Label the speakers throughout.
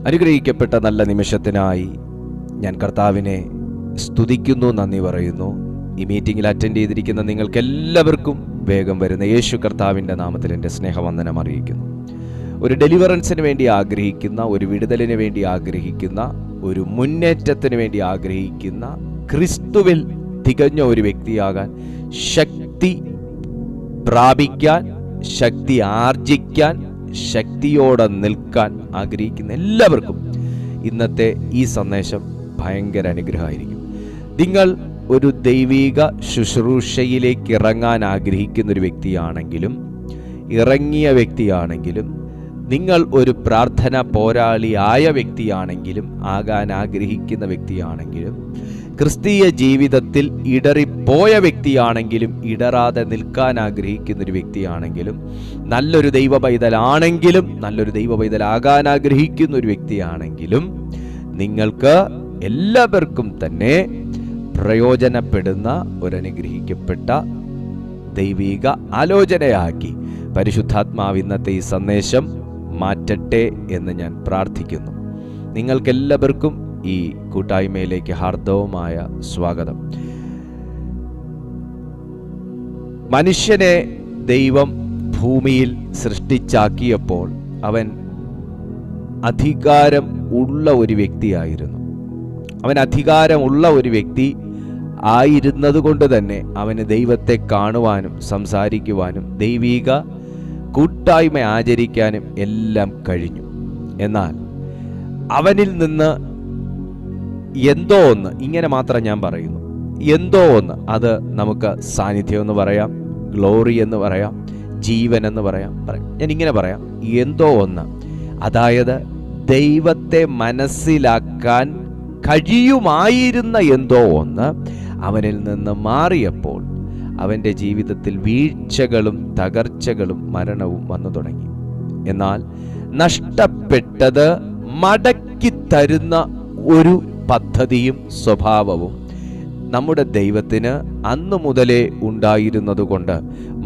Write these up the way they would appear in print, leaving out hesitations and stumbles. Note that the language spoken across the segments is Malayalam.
Speaker 1: അനുഗ്രഹിക്കപ്പെട്ട നല്ല നിമിഷത്തിനായി ഞാൻ കർത്താവിനെ സ്തുതിക്കുന്നു, നന്ദി പറയുന്നു. ഈ മീറ്റിംഗിൽ അറ്റൻഡ് ചെയ്തിരിക്കുന്ന നിങ്ങൾക്കെല്ലാവർക്കും വേഗം വരുന്ന യേശു കർത്താവിൻ്റെ നാമത്തിൽ എൻ്റെ സ്നേഹവന്ദനം അറിയിക്കുന്നു. ഒരു ഡെലിവറൻസിന് വേണ്ടി ആഗ്രഹിക്കുന്ന, ഒരു വിടുതലിന് വേണ്ടി ആഗ്രഹിക്കുന്ന, ഒരു മുന്നേറ്റത്തിന് വേണ്ടി ആഗ്രഹിക്കുന്ന, ക്രിസ്തുവിൽ തികഞ്ഞ ഒരു വ്യക്തിയാകാൻ, ശക്തി പ്രാപിക്കാൻ, ശക്തി ആർജിക്കാൻ, ശക്തിയോടെ നിൽക്കാൻ ആഗ്രഹിക്കുന്ന എല്ലാവർക്കും ഇന്നത്തെ ഈ സന്ദേശം ഭയങ്കര അനുഗ്രഹമായിരിക്കും. നിങ്ങൾ ഒരു ദൈവിക ശുശ്രൂഷയിലേക്ക് ഇറങ്ങാൻ ആഗ്രഹിക്കുന്ന ഒരു വ്യക്തിയാണെങ്കിലും, ഇറങ്ങിയ വ്യക്തിയാണെങ്കിലും, നിങ്ങൾ ഒരു പ്രാർത്ഥന പോരാളിയായ വ്യക്തിയാണെങ്കിലും, ആകാൻ ആഗ്രഹിക്കുന്ന വ്യക്തിയാണെങ്കിലും, ക്രിസ്തീയ ജീവിതത്തിൽ ഇടറിപ്പോയ വ്യക്തിയാണെങ്കിലും, ഇടറാതെ നിൽക്കാൻ ആഗ്രഹിക്കുന്ന ഒരു വ്യക്തിയാണെങ്കിലും, നല്ലൊരു ദൈവ പൈതലാണെങ്കിലും, നല്ലൊരു ദൈവ പൈതലാകാൻ ആഗ്രഹിക്കുന്ന ഒരു വ്യക്തിയാണെങ്കിലും, നിങ്ങൾക്ക് എല്ലാവർക്കും തന്നെ പ്രയോജനപ്പെടുന്ന ഒരനുഗ്രഹിക്കപ്പെട്ട ദൈവിക ആലോചനയാക്കി പരിശുദ്ധാത്മാവ് ഇന്നത്തെ ഈ സന്ദേശം മാറ്റട്ടെ എന്ന് ഞാൻ പ്രാർത്ഥിക്കുന്നു. നിങ്ങൾക്കെല്ലാവർക്കും ഈ കൂട്ടായ്മയിലേക്ക് ഹാർദവമായ സ്വാഗതം. മനുഷ്യനെ ദൈവം ഭൂമിയിൽ സൃഷ്ടിച്ചാക്കിയപ്പോൾ അവൻ അധികാരം ഉള്ള ഒരു വ്യക്തിയായിരുന്നു. അവൻ അധികാരമുള്ള ഒരു വ്യക്തി ആയിരുന്നത് കൊണ്ട് തന്നെ അവന് ദൈവത്തെ കാണുവാനും സംസാരിക്കുവാനും ദൈവിക കൂട്ടായ്മ ആചരിക്കാനും എല്ലാം കഴിഞ്ഞു. എന്നാൽ അവനിൽ നിന്ന് എന്തോ ഒന്ന്, ഇങ്ങനെ മാത്രം ഞാൻ പറയുന്നു, എന്തോ ഒന്ന്, അത് നമുക്ക് സാന്നിധ്യം എന്ന് പറയാം, ഗ്ലോറി എന്ന് പറയാം, ജീവൻ എന്ന് പറയാം. ഞാൻ ഇങ്ങനെ പറയാം, എന്തോ ഒന്ന്, അതായത് ദൈവത്തെ മനസ്സിലാക്കാൻ കഴിയുമായിരുന്ന എന്തോ ഒന്ന് അവനിൽ നിന്ന് മാറിയപ്പോൾ അവൻ്റെ ജീവിതത്തിൽ വീഴ്ചകളും തകർച്ചകളും മരണവും വന്നു തുടങ്ങി. എന്നാൽ നഷ്ടപ്പെട്ടത് മടക്കി തരുന്ന ഒരു പദ്ധതിയും സ്വഭാവവും നമ്മുടെ ദൈവത്തിന് അന്നു മുതലേ ഉണ്ടായിരുന്നതുകൊണ്ട്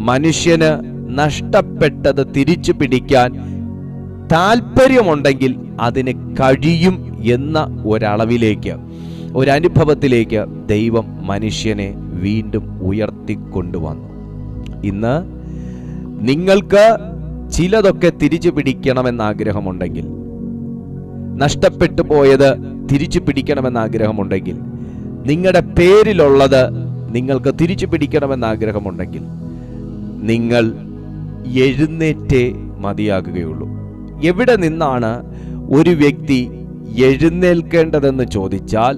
Speaker 1: മനുഷ്യന് നഷ്ടപ്പെട്ടത് തിരിച്ചു പിടിക്കാൻ താല്പര്യമുണ്ടെങ്കിൽ അതിന് കഴിയും എന്ന ഒരളവിലേക്ക്, ഒരനുഭവത്തിലേക്ക് ദൈവം മനുഷ്യനെ വീണ്ടും ഉയർത്തിക്കൊണ്ടുവന്നു. ഇന്ന് നിങ്ങൾക്ക് ചിലതൊക്കെ തിരിച്ചു പിടിക്കണമെന്ന് ആഗ്രഹമുണ്ടെങ്കിൽ, നഷ്ടപ്പെട്ടു പോയത് തിരിച്ചു പിടിക്കണമെന്ന് ആഗ്രഹമുണ്ടെങ്കിൽ, നിങ്ങളുടെ പേരിലുള്ളത് നിങ്ങൾക്ക് തിരിച്ചു പിടിക്കണമെന്ന് ആഗ്രഹമുണ്ടെങ്കിൽ, നിങ്ങൾ എഴുന്നേറ്റേ മതിയാകുകയുള്ളൂ. എവിടെ നിന്നാണ് ഒരു വ്യക്തി എഴുന്നേൽക്കേണ്ടതെന്ന് ചോദിച്ചാൽ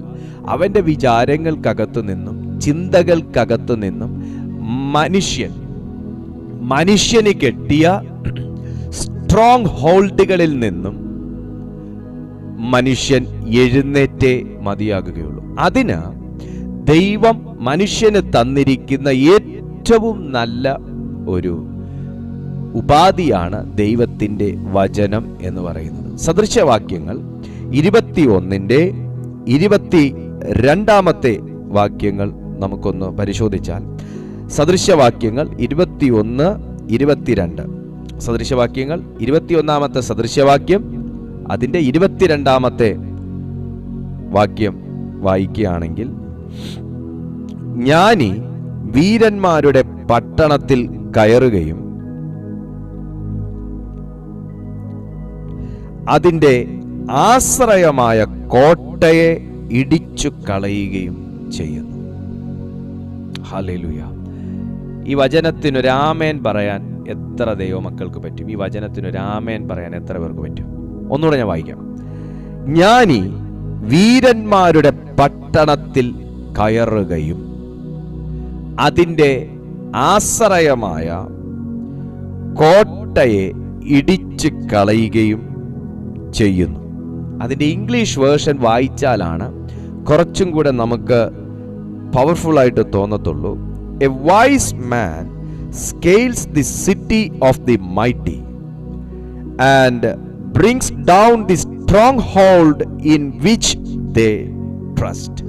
Speaker 1: അവൻ്റെ വിചാരങ്ങൾക്കകത്തു നിന്നും ചിന്തകൾക്കകത്തു നിന്നും മനുഷ്യന് കെട്ടിയ സ്ട്രോങ് ഹോൾഡുകളിൽ നിന്നും മനുഷ്യൻ എഴുന്നേറ്റേ മതിയാകുകയുള്ളൂ. അതിന് ദൈവം മനുഷ്യന് തന്നിരിക്കുന്ന ഏറ്റവും നല്ല ഒരു ഉപാധിയാണ് ദൈവത്തിൻ്റെ വചനം എന്ന് പറയുന്നത്. സദൃശവാക്യങ്ങൾ 21:22 വാക്യങ്ങൾ നമുക്കൊന്ന് പരിശോധിച്ചാൽ, സദൃശവാക്യങ്ങൾ 21:22, സദൃശവാക്യങ്ങൾ 21 സദൃശവാക്യം അതിൻ്റെ 22 വാക്യം വായിക്കുകയാണെങ്കിൽ, ജ്ഞാനി വീരന്മാരുടെ പട്ടണത്തിൽ കയറുകയും അതിൻ്റെ ആശ്രയമായ കോട്ടയെ ഇടിച്ചു കളയുകയും ചെയ്യുന്നു. ഹല്ലേലൂയ. ഈ വചനത്തിനൊരാമേൻ പറയാൻ എത്ര ദൈവമക്കൾക്ക് പറ്റും? ഈ വചനത്തിനൊരാമേൻ പറയാൻ എത്ര പേർക്ക് പറ്റും? ഒന്നുകൂടെ ഞാൻ വായിക്കാം. ജ്ഞാനി വീരന്മാരുടെ പട്ടണത്തിൽ കയറുകയും അതിൻ്റെ ആശ്രയമായ കോട്ടയെ ഇടിച്ചു കളയുകയും ചെയ്യുന്നു. അതിൻ്റെ ഇംഗ്ലീഷ് വേർഷൻ വായിച്ചാലാണ് കുറച്ചും കൂടെ നമുക്ക് പവർഫുൾ ആയിട്ട് തോന്നത്തുള്ളൂ. A wise man scales the city of the mighty and brings down the stronghold in which they trust.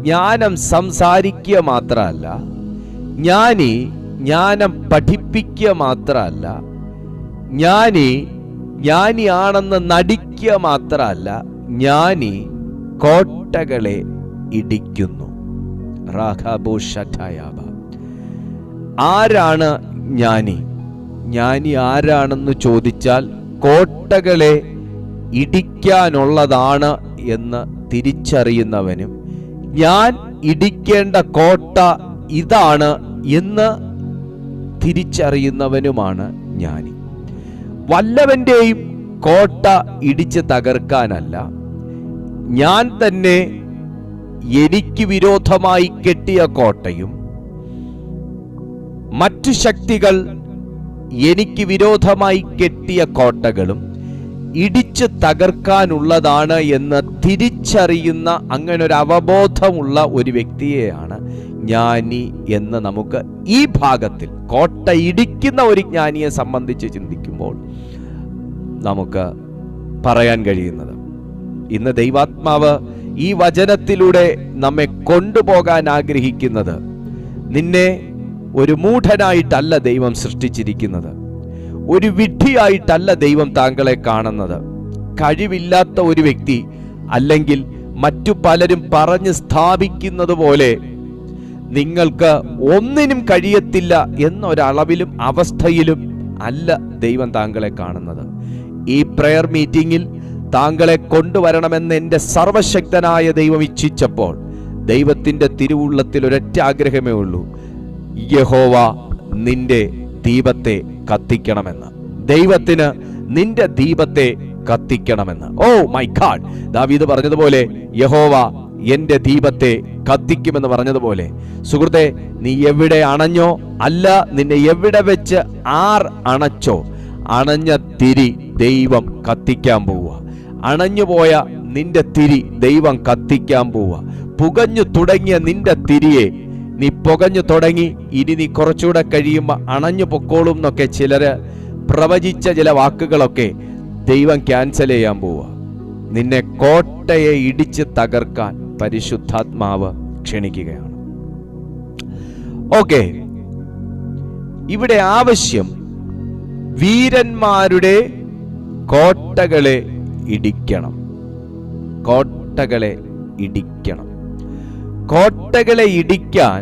Speaker 1: ജ്ഞാനം സംസാരിക്കുക മാത്രമല്ല, ജ്ഞാനം പഠിപ്പിക്കുക മാത്രമല്ല, ജ്ഞാനിയാണെന്ന് നടിക്കുക മാത്രമല്ല, ജ്ഞാനി കോട്ടകളെ ഇടിക്കുന്നു. ആരാണ് ജ്ഞാനി? ജ്ഞാനി ആരാണെന്ന് ചോദിച്ചാൽ കോട്ടകളെ ഇടിക്കാനുള്ളതാണ് എന്ന് തിരിച്ചറിയുന്നവനും ഞാൻ ഇടിക്കേണ്ട കോട്ട ഇതാണ് എന്ന് തിരിച്ചറിയുന്നവനുമാണ് ജ്ഞാനി. വല്ലവന്റെയും കോട്ട ഇടിച്ച് തകർക്കാനല്ല, ഞാൻ തന്നെ എനിക്ക് വിരോധമായി കെട്ടിയ കോട്ടയും മറ്റു ശക്തികൾ എനിക്ക് വിരോധമായി കെട്ടിയ കോട്ടകളും ഇടിച്ച് തകർക്കാനുള്ളതാണ് എന്ന് തിരിച്ചറിയുന്ന അങ്ങനെ ഒരു അവബോധമുള്ള ഒരു വ്യക്തിയെയാണ് ജ്ഞാനി എന്ന് നമുക്ക് ഈ ഭാഗത്തിൽ കോട്ട ഇടിക്കുന്ന ഒരു ജ്ഞാനിയെ സംബന്ധിച്ച് ചിന്തിക്കുമ്പോൾ നമുക്ക് പറയാൻ കഴിയുന്നത്. ഇന്ന് ദൈവാത്മാവ് ഈ വചനത്തിലൂടെ നമ്മെ കൊണ്ടുപോകാൻ ആഗ്രഹിക്കുന്നത്, നിന്നെ ഒരു മൂഢനായിട്ടല്ല ദൈവം സൃഷ്ടിച്ചിരിക്കുന്നത്, ഒരു വിഡ്ഢിയായിട്ടല്ല ദൈവം താങ്കളെ കാണുന്നത്. കഴിവില്ലാത്ത ഒരു വ്യക്തി അല്ലെങ്കിൽ മറ്റു പലരും പറഞ്ഞ് സ്ഥാപിക്കുന്നത് പോലെ നിങ്ങൾക്ക് ഒന്നിനും കഴിയത്തില്ല എന്നൊരളവിലും അവസ്ഥയിലും അല്ല ദൈവം താങ്കളെ കാണുന്നത്. ഈ പ്രെയർ മീറ്റിംഗിൽ താങ്കളെ കൊണ്ടുവരണമെന്ന് എൻ്റെ സർവശക്തനായ ദൈവം ഇച്ഛിച്ചപ്പോൾ ദൈവത്തിൻ്റെ തിരുവുള്ളത്തിൽ ഒരൊറ്റ ആഗ്രഹമേ ഉള്ളൂ, യഹോവ നിന്റെ ദീപത്തെ കത്തിക്കണമെന്ന്. ദൈവത്തിന് നിന്റെ ദീപത്തെ കത്തിക്കണമെന്ന്. ഓ മൈ ഗാഡ്, ദാവീദ് പറഞ്ഞതുപോലെ യഹോവ എന്റെ ദീപത്തെ കത്തിക്കുമെന്ന് പറഞ്ഞതുപോലെ, സുഹൃത്തെ, നീ എവിടെ അണഞ്ഞോ, അല്ല നിന്നെ എവിടെ വെച്ച് ആർ അണച്ചോ, അണഞ്ഞ തിരി ദൈവം കത്തിക്കാൻ പോവുക. അണഞ്ഞുപോയ നിന്റെ തിരി ദൈവം കത്തിക്കാൻ പോവുക. പുകഞ്ഞു തുടങ്ങിയ നിന്റെ തിരിയെ നീ പുകഞ്ഞു തുടങ്ങി, ഇനി നീ കുറച്ചുകൂടെ കഴിയുമ്പോൾ അണഞ്ഞു പൊക്കോളും എന്നൊക്കെ ചിലര് പ്രവചിച്ച ചില വാക്കുകളൊക്കെ ദൈവം ക്യാൻസൽ ചെയ്യാൻ പോവുക. നിന്നെ കോട്ടയെ ഇടിച്ച് തകർക്കാൻ പരിശുദ്ധാത്മാവ് ക്ഷണിക്കുകയാണ്. ഓക്കെ, ഇവിടെ ആവശ്യം വീരന്മാരുടെ കോട്ടകളെ ഇടിക്കണം. കോട്ടകളെ ഇടിക്കണം. കോട്ടകളെ ഇടിക്കാൻ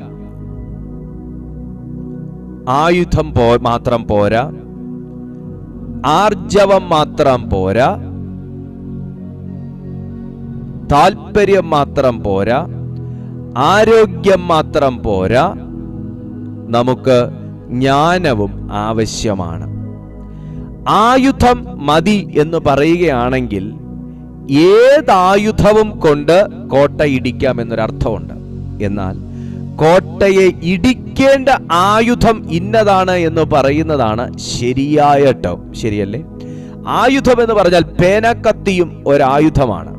Speaker 1: ആയുധം മാത്രം പോരാ, ആർജവം മാത്രം പോരാ, താല്പര്യം മാത്രം പോരാ, ആരോഗ്യം മാത്രം പോരാ, നമുക്ക് ജ്ഞാനവും ആവശ്യമാണ്. ആയുധം മതി എന്ന് പറയുകയാണെങ്കിൽ ഏതായുധവും കൊണ്ട് കോട്ട ഇടിക്കാം എന്നൊരർത്ഥമുണ്ട്. എന്നാൽ കോട്ടയെ ഇടിക്കേണ്ട ആയുധം ഇന്നതാണ് എന്ന് പറയുന്നതാണ് ശരിയായ ടേം. ശരിയല്ലേ? ആയുധം എന്ന് പറഞ്ഞാൽ പേനക്കത്തിയും ഒരായുധമാണ്,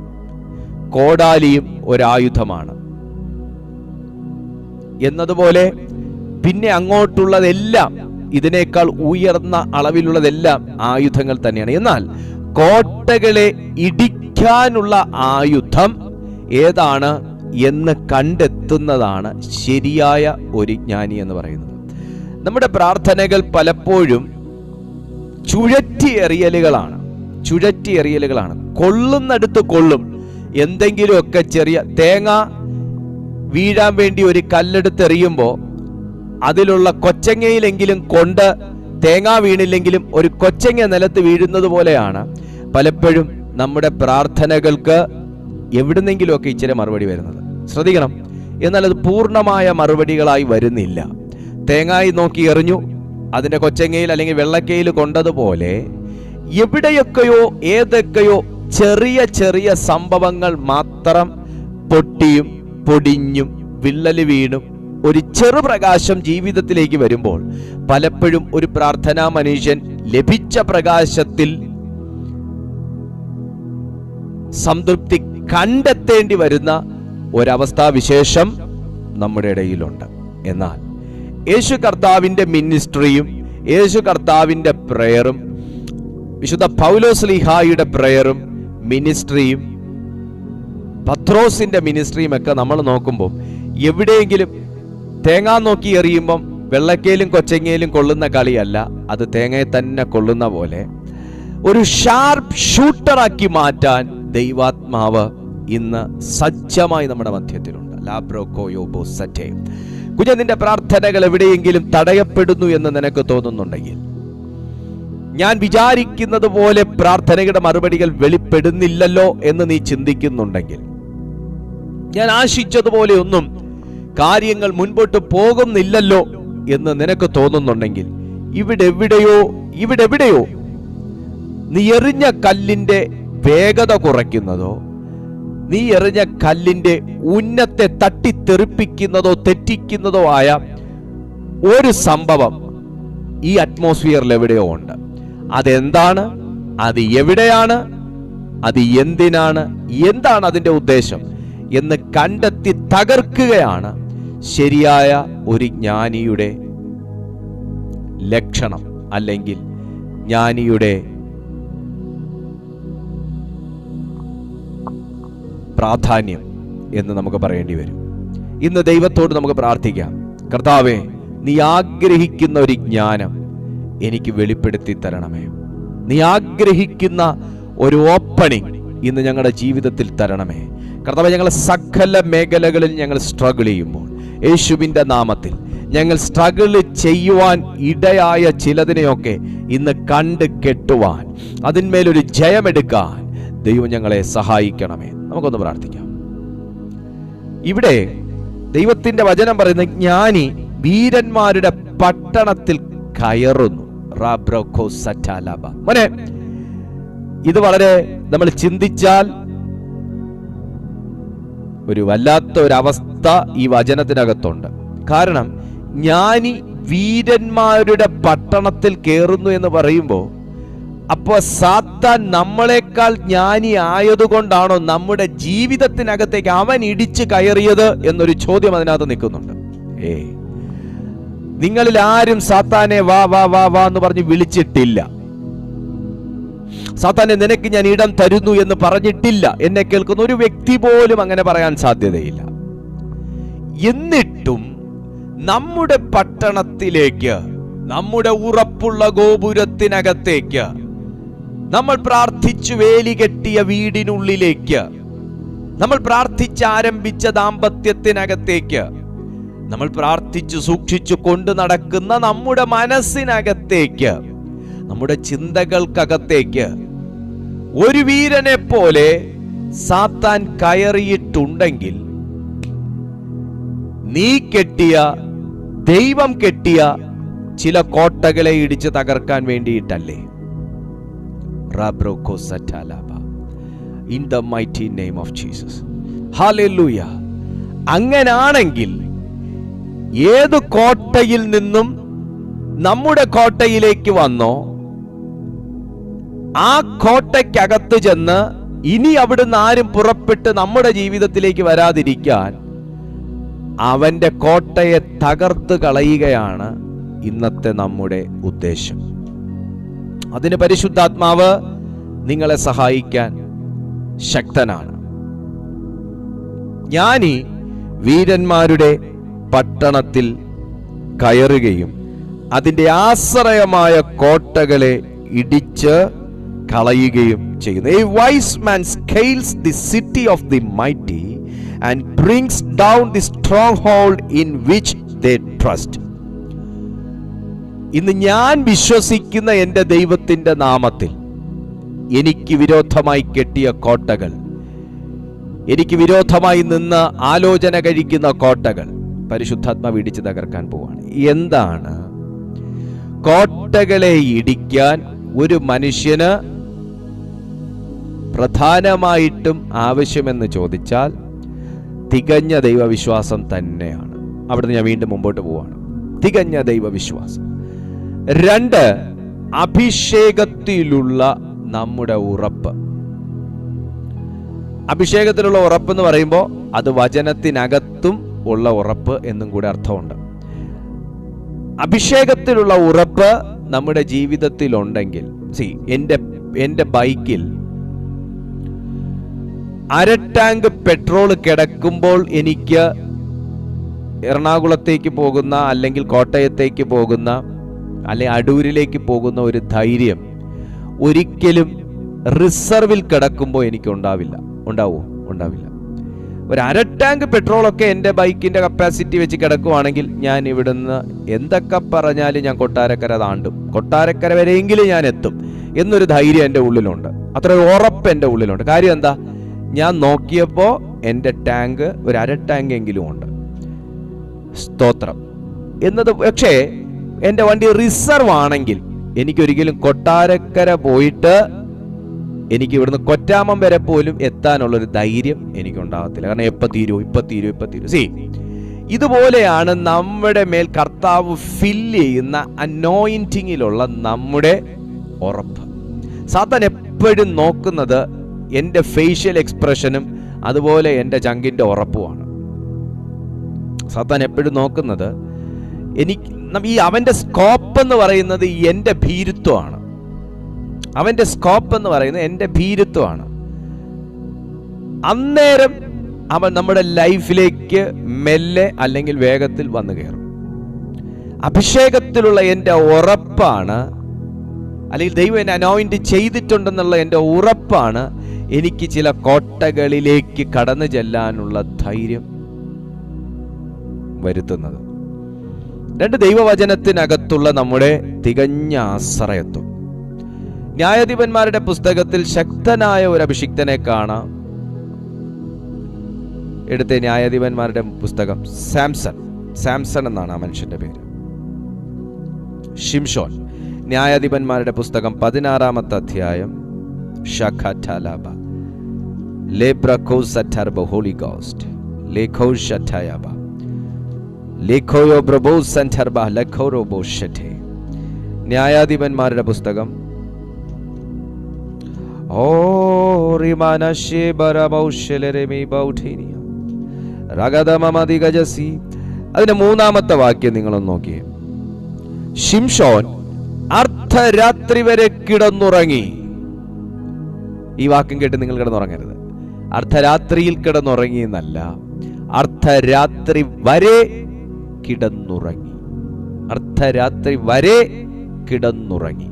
Speaker 1: കോടാലിയും ഒരായുധമാണ് എന്നതുപോലെ പിന്നെ അങ്ങോട്ടുള്ളതെല്ലാം ഇതിനേക്കാൾ ഉയർന്ന അളവിലുള്ളതെല്ലാം ആയുധങ്ങൾ തന്നെയാണ്. എന്നാൽ കോട്ടകളെ ഇടിക്കാനുള്ള ആയുധം ഏതാണ് എന്ന് കണ്ടെത്തുന്നതാണ് ശരിയായ ഒരു ജ്ഞാനി എന്ന് പറയുന്നത്. നമ്മുടെ പ്രാർത്ഥനകൾ പലപ്പോഴും ചുഴറ്റിയെറിയലുകളാണ്. കൊള്ളുന്നടുത്ത് കൊള്ളും. എന്തെങ്കിലുമൊക്കെ ചെറിയ തേങ്ങ വീഴാൻ വേണ്ടി ഒരു കല്ലെടുത്തെറിയുമ്പോൾ അതിലുള്ള കൊച്ചങ്ങയിലെങ്കിലും കൊണ്ട് തേങ്ങ വീണില്ലെങ്കിലും ഒരു കൊച്ചങ്ങ നിലത്ത് വീഴുന്നത് പോലെയാണ് പലപ്പോഴും നമ്മുടെ പ്രാർത്ഥനകൾക്ക് എവിടുന്നെങ്കിലുമൊക്കെ ഇച്ചിരി മറുപടി വരുന്നത്. ശ്രദ്ധിക്കണം. എന്നാൽ അത് പൂർണ്ണമായ മറുപടികളായി വരുന്നില്ല. തേങ്ങായി നോക്കി എറിഞ്ഞു, അതിൻ്റെ കൊച്ചങ്ങയിൽ അല്ലെങ്കിൽ വെള്ളക്കയിൽ കൊണ്ടതുപോലെ എവിടെയൊക്കെയോ ഏതൊക്കെയോ ചെറിയ ചെറിയ സംഭവങ്ങൾ മാത്രം പൊട്ടിയും പൊടിഞ്ഞും വിള്ളല് വീണും ഒരു ചെറുപ്രകാശം ജീവിതത്തിലേക്ക് വരുമ്പോൾ പലപ്പോഴും ഒരു പ്രാർത്ഥനാ മനുഷ്യൻ ലഭിച്ച പ്രകാശത്തിൽ സംതൃപ്തി കണ്ടെത്തേണ്ടി വരുന്ന ഒരവസ്ഥാവിശേഷം നമ്മുടെ ഇടയിലുണ്ട്. എന്നാൽ യേശു കർത്താവിൻ്റെ മിനിസ്ട്രിയും യേശു കർത്താവിൻ്റെ പ്രയറും വിശുദ്ധ പൗലോസ്ലീഹായുടെ പ്രയറും മിനിസ്ട്രിയും പത്രോസിന്റെ മിനിസ്ട്രിയും ഒക്കെ നമ്മൾ നോക്കുമ്പോൾ എവിടെയെങ്കിലും തേങ്ങ നോക്കി എറിയുമ്പം വെള്ളക്കയിലും കൊച്ചങ്ങയിലും കൊള്ളുന്ന കളിയല്ല, അത് തേങ്ങയെ തന്നെ കൊള്ളുന്ന പോലെ ഒരു ഷാർപ്പ് ഷൂട്ടറാക്കി മാറ്റാൻ ദൈവാത്മാവ് ഇന്ന് സജ്ജമായി നമ്മുടെ മധ്യത്തിലുണ്ട്. കുഞ്ഞെ, നിന്റെ പ്രാർത്ഥനകൾ എവിടെയെങ്കിലും തടയപ്പെടുന്നു എന്ന് നിനക്ക് തോന്നുന്നുണ്ടെങ്കിൽ, ഞാൻ വിചാരിക്കുന്നത് പോലെ പ്രാർത്ഥനയുടെ മറുപടികൾ വെളിപ്പെടുന്നില്ലല്ലോ എന്ന് നീ ചിന്തിക്കുന്നുണ്ടെങ്കിൽ, ഞാൻ ആശിച്ചതുപോലെ ഒന്നും കാര്യങ്ങൾ മുൻപോട്ട് പോകുന്നില്ലല്ലോ എന്ന് നിനക്ക് തോന്നുന്നുണ്ടെങ്കിൽ, ഇവിടെവിടെയോ നീ എറിഞ്ഞ കല്ലിന്റെ വേഗത കുറയ്ക്കുന്നതോ, നീ എറിഞ്ഞ കല്ലിന്റെ ഉന്നത്തെ തട്ടിത്തെറിപ്പിക്കുന്നതോ തെറ്റിക്കുന്നതോ ആയ ഒരു സംഭവം ഈ അറ്റ്മോസ്ഫിയറിൽ എവിടെയോ ഉണ്ട്. അതെന്താണ്? അത് എവിടെയാണ്? അത് എന്തിനാണ്? എന്താണ് അതിന്റെ ഉദ്ദേശം എന്ന് കണ്ടെത്തി തകർക്കുകയാണ് ശരിയായ ഒരു ജ്ഞാനിയുടെ ലക്ഷണം, അല്ലെങ്കിൽ ജ്ഞാനിയുടെ പ്രാധാന്യം എന്ന് നമുക്ക് പറയേണ്ടി വരും. ഇന്ന് ദൈവത്തോട് നമുക്ക് പ്രാർത്ഥിക്കാം, കർത്താവേ, നീ ആഗ്രഹിക്കുന്ന ഒരു ജ്ഞാനം എനിക്ക് വെളിപ്പെടുത്തി തരണമേ. നീ ആഗ്രഹിക്കുന്ന ഒരു ഓപ്പണിംഗ് ഇന്ന് ഞങ്ങളുടെ ജീവിതത്തിൽ തരണമേ. കർത്താവേ, ഞങ്ങൾ സകല മേഖലകളിൽ ഞങ്ങൾ സ്ട്രഗിൾ ചെയ്യുമ്പോൾ, യേശുവിൻ്റെ നാമത്തിൽ ഞങ്ങൾ സ്ട്രഗിൾ ചെയ്യുവാൻ ഇടയായ ചിലതിനെയൊക്കെ ഇന്ന് കണ്ട് കെട്ടുവാൻ, അതിന്മേലൊരു ജയമെടുക്കാൻ ദൈവം ഞങ്ങളെ സഹായിക്കണമേ. നമുക്കൊന്ന് പ്രാർത്ഥിക്കാം. ഇവിടെ ദൈവത്തിന്റെ വചനം പറയുന്ന ജ്ഞാനി വീരന്മാരുടെ പട്ടണത്തിൽ കയറുന്നു. മോനെ, ഇത് വളരെ നമ്മൾ ചിന്തിച്ചാൽ ഒരു വല്ലാത്ത ഒരു അവസ്ഥ ഈ വചനത്തിനകത്തുണ്ട്. കാരണം ജ്ഞാനി വീരന്മാരുടെ പട്ടണത്തിൽ കയറുന്നു എന്ന് പറയുമ്പോൾ, അപ്പോ സാത്താൻ നമ്മളെക്കാൾ ജ്ഞാനി ആയതുകൊണ്ടാണോ നമ്മുടെ ജീവിതത്തിനകത്തേക്ക് അവൻ ഇടിച്ചു കയറിയത് എന്നൊരു ചോദ്യം അതിനകത്ത് നിൽക്കുന്നുണ്ട്. നിങ്ങളിൽ ആരും സാത്താനെ വാ വാ വാ വാ എന്ന് പറഞ്ഞ് വിളിച്ചിട്ടില്ല. സാത്താനെ, നിനക്ക് ഞാൻ ഇടം തരുന്നു എന്ന് പറഞ്ഞിട്ടില്ല. എന്നെ കേൾക്കുന്ന ഒരു വ്യക്തി പോലും അങ്ങനെ പറയാൻ സാധ്യതയില്ല. എന്നിട്ടും നമ്മുടെ പട്ടണത്തിലേക്ക്, നമ്മുടെ ഉറപ്പുള്ള ഗോപുരത്തിനകത്തേക്ക്, നമ്മൾ പ്രാർത്ഥിച്ചു വേലി കെട്ടിയ വീടിനുള്ളിലേക്ക്, നമ്മൾ പ്രാർത്ഥിച്ചാരംഭിച്ച ദാമ്പത്യത്തിനകത്തേക്ക്, നമ്മൾ പ്രാർത്ഥിച്ചു സൂക്ഷിച്ചു കൊണ്ടു നടക്കുന്ന നമ്മുടെ മനസ്സിനകത്തേക്ക്, നമ്മുടെ ചിന്തകൾക്കകത്തേക്ക് ഒരു വീരനെ പോലെ സാത്താൻ കയറിയിട്ടുണ്ടെങ്കിൽ, നീ കെട്ടിയ, ദൈവം കെട്ടിയ ചില കോട്ടകളെ ഇടിച്ച് തകർക്കാൻ വേണ്ടിയിട്ടല്ലേ? In the mighty name of Jesus. Hallelujah. അങ്ങനാണെങ്കിൽ ഏത് കോട്ടയിൽ നിന്നും നമ്മുടെ കോട്ടയിലേക്ക് വന്നോ, ആ കോട്ടയ്ക്കകത്ത് ചെന്ന് ഇനി അവിടുന്ന് ആരും പുറപ്പെട്ട് നമ്മുടെ ജീവിതത്തിലേക്ക് വരാതിരിക്കാൻ അവന്റെ കോട്ടയെ തകർത്ത് കളയുകയാണ് ഇന്നത്തെ നമ്മുടെ ഉദ്ദേശം. അതിന് പരിശുദ്ധാത്മാവ് നിങ്ങളെ സഹായിക്കാൻ ശക്തനാണ്. ജ്ഞാനി വീരന്മാരുടെ പട്ടണത്തിൽ കയറുകയും അതിൻ്റെ ആശ്രയമായ കോട്ടകളെ ഇടിച്ച് കളയുകയും ചെയ്യുന്നു. A wise man scales the city of the mighty and brings down the stronghold in which they trust. ഇന്ന് ഞാൻ വിശ്വസിക്കുന്ന എൻ്റെ ദൈവത്തിൻ്റെ നാമത്തിൽ എനിക്ക് വിരോധമായി കെട്ടിയ കോട്ടകൾ, എനിക്ക് വിരോധമായി നിന്ന് ആലോചന കഴിക്കുന്ന കോട്ടകൾ പരിശുദ്ധാത്മാവ് ഇടിച്ച് തകർക്കാൻ പോവാണ്. എന്താണ് കോട്ടകളെ ഇടിക്കാൻ ഒരു മനുഷ്യന് പ്രധാനമായിട്ടും ആവശ്യമെന്ന് ചോദിച്ചാൽ തികഞ്ഞ ദൈവവിശ്വാസം തന്നെയാണ്. അവിടുന്ന് ഞാൻ വീണ്ടും മുമ്പോട്ട് പോവാണ്. തികഞ്ഞ ദൈവവിശ്വാസം. 2, അഭിഷേകത്തിലുള്ള നമ്മുടെ ഉറപ്പ്. അഭിഷേകത്തിലുള്ള ഉറപ്പ് എന്ന് പറയുമ്പോൾ അത് വചനത്തിനകത്തും ഉള്ള ഉറപ്പ് എന്നും കൂടെ അർത്ഥമുണ്ട്. അഭിഷേകത്തിലുള്ള ഉറപ്പ് നമ്മുടെ ജീവിതത്തിലുണ്ടെങ്കിൽ, എൻ്റെ ബൈക്കിൽ 1/2 ടാങ്ക് പെട്രോൾ കിടക്കുമ്പോൾ എനിക്ക് എറണാകുളത്തേക്ക് പോകുന്ന, അല്ലെങ്കിൽ കോട്ടയത്തേക്ക് പോകുന്ന, അല്ലെങ്കിൽ അടൂരിലേക്ക് പോകുന്ന ഒരു ധൈര്യം ഒരിക്കലും റിസർവിൽ കിടക്കുമ്പോൾ എനിക്ക് ഉണ്ടാവില്ല. ഉണ്ടാവില്ല. ഒരു 1/2 ടാങ്ക് പെട്രോളൊക്കെ എൻ്റെ ബൈക്കിൻ്റെ കപ്പാസിറ്റി വെച്ച് കിടക്കുവാണെങ്കിൽ ഞാൻ ഇവിടുന്ന് എന്തൊക്കെ പറഞ്ഞാലും ഞാൻ കൊട്ടാരക്കര താണ്ടും, കൊട്ടാരക്കര വരെയെങ്കിലും ഞാൻ എത്തും എന്നൊരു ധൈര്യം എൻ്റെ ഉള്ളിലുണ്ട്. അത്ര ഉറപ്പ് എൻ്റെ ഉള്ളിലുണ്ട്. കാര്യം എന്താ? ഞാൻ നോക്കിയപ്പോൾ എൻ്റെ ടാങ്ക് ഒരു 1/2 ടാങ്ക് എങ്കിലും ഉണ്ട്. സ്തോത്രം എന്നത്. പക്ഷേ എൻ്റെ വണ്ടി റിസർവ് ആണെങ്കിൽ എനിക്കൊരിക്കലും കൊട്ടാരക്കര പോയിട്ട് എനിക്ക് ഇവിടുന്ന് കൊറ്റാമം വരെ പോലും എത്താനുള്ളൊരു ധൈര്യം എനിക്കുണ്ടാകത്തില്ല. കാരണം എപ്പോൾ തീരും. സി, ഇതുപോലെയാണ് നമ്മുടെ മേൽ കർത്താവ് ഫില്ല് ചെയ്യുന്ന അനോയിന്റിങ്ങിലുള്ള നമ്മുടെ ഉറപ്പ്. സാത്താൻ എപ്പോഴും നോക്കുന്നത് എൻ്റെ ഫേഷ്യൽ എക്സ്പ്രഷനും അതുപോലെ എൻ്റെ ചങ്കിൻ്റെ ഉറപ്പുമാണ്. സാത്താൻ എപ്പോഴും നോക്കുന്നത് ഈ അവൻ്റെ സ്കോപ്പ് എന്ന് പറയുന്നത് എൻ്റെ ഭീരുത്വമാണ്. അവൻ്റെ സ്കോപ്പ് എന്ന് പറയുന്നത് എൻ്റെ ഭീരുത്വമാണ്. അന്നേരം അവൻ നമ്മുടെ ലൈഫിലേക്ക് മെല്ലെ അല്ലെങ്കിൽ വേഗത്തിൽ വന്നു കയറും. അഭിഷേകത്തിലുള്ള എൻ്റെ ഉറപ്പാണ്, അല്ലെങ്കിൽ ദൈവം എന്നെ അനോയിന്റ് ചെയ്തിട്ടുണ്ടെന്നുള്ള എൻ്റെ ഉറപ്പാണ് എനിക്ക് ചില കോട്ടകളിലേക്ക് കടന്നു ചെല്ലാനുള്ള ധൈര്യം വരുത്തുന്നത്. 2, ദൈവവചനത്തിനകത്തുള്ള നമ്മുടെ തികഞ്ഞ ആശ്രയത്വം. ന്യായാധിപന്മാരുടെ പുസ്തകത്തിൽ ശക്തനായ ഒരു അഭിഷിക്തനെ കാണാം. എടുത്ത ന്യായാധിപന്മാരുടെ പുസ്തകം സാംസൺ എന്നാണ് ആ മനുഷ്യന്റെ പേര്. ഷിംഷോൻ. ന്യായാധിപന്മാരുടെ പുസ്തകം 16-ാമത്തെ അധ്യായം. ഹോളി ഗോസ്റ്റ് ന്യായാധിപന്മാരുടെ പുസ്തകം അതിന്റെ 3-ാമത്തെ വാക്യം നിങ്ങളൊന്ന് നോക്കിയേ. ശിംഷോൻ അർദ്ധരാത്രി വരെ കിടന്നുറങ്ങി. ഈ വാക്യം കേട്ട് നിങ്ങൾ കിടന്നുറങ്ങരുത്. അർദ്ധരാത്രിയിൽ കിടന്നുറങ്ങി എന്നല്ല, അർദ്ധരാത്രി വരെ കിടന്നുറങ്ങി. അർദ്ധരാത്രി വരെ കിടന്നുറങ്ങി.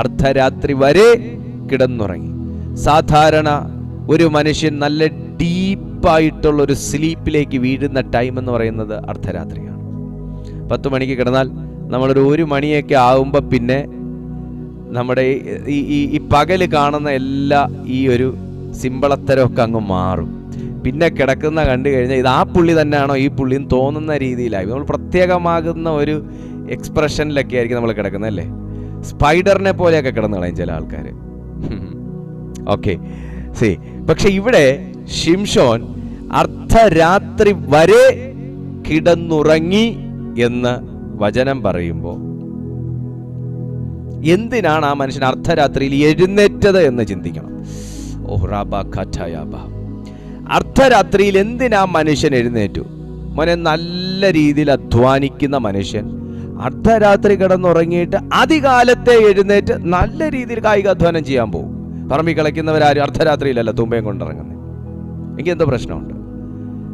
Speaker 1: അർദ്ധരാത്രി വരെ കിടന്നുറങ്ങി. സാധാരണ ഒരു മനുഷ്യൻ നല്ല ഡീപ്പായിട്ടുള്ള ഒരു സ്ലീപ്പിലേക്ക് വീഴുന്ന ടൈം എന്ന് പറയുന്നത് അർദ്ധരാത്രിയാണ്. 10 മണിക്ക് കിടന്നാൽ നമ്മളൊരു 1 മണിയൊക്കെ ആകുമ്പോൾ പിന്നെ നമ്മുടെ ഈ പകല് കാണുന്ന എല്ലാ ഈ ഒരു സിമ്പിളത്തരമൊക്കെ അങ്ങ് മാറും. പിന്നെ കിടക്കുന്ന കണ്ടു കഴിഞ്ഞാൽ ഇത് ആ പുള്ളി തന്നെയാണോ ഈ പുള്ളിന്ന് തോന്നുന്ന രീതിയിലായി നമ്മൾ പ്രത്യേകമാകുന്ന ഒരു എക്സ്പ്രഷനിലൊക്കെ ആയിരിക്കും നമ്മൾ കിടക്കുന്നത്, അല്ലേ? സ്പൈഡറിനെ പോലെയൊക്കെ കിടന്നു കളയും ചില ആൾക്കാർ. Okay, C. പക്ഷെ ഇവിടെ ശിംഷോൻ അർദ്ധരാത്രി വരെ കിടന്നുറങ്ങി എന്ന് വചനം പറയുമ്പോൾ എന്തിനാണ് ആ മനുഷ്യൻ അർദ്ധരാത്രിയിൽ എഴുന്നേറ്റത് എന്ന് ചിന്തിക്കണം. അർദ്ധരാത്രിയിൽ എന്തിനാ മനുഷ്യൻ എഴുന്നേറ്റു? മോനെ, നല്ല രീതിയിൽ അധ്വാനിക്കുന്ന മനുഷ്യൻ അർദ്ധരാത്രി കിടന്നുറങ്ങിയിട്ട് അതികാലത്തെ എഴുന്നേറ്റ് നല്ല രീതിയിൽ കായികാധ്വാനം ചെയ്യാൻ പോകും. പറമ്പിൽ കളിക്കുന്നവരാരും അർദ്ധരാത്രിയിലല്ല തുമ്പയും കൊണ്ടിറങ്ങുന്നത്. എനിക്ക് എന്തോ പ്രശ്നമുണ്ട്.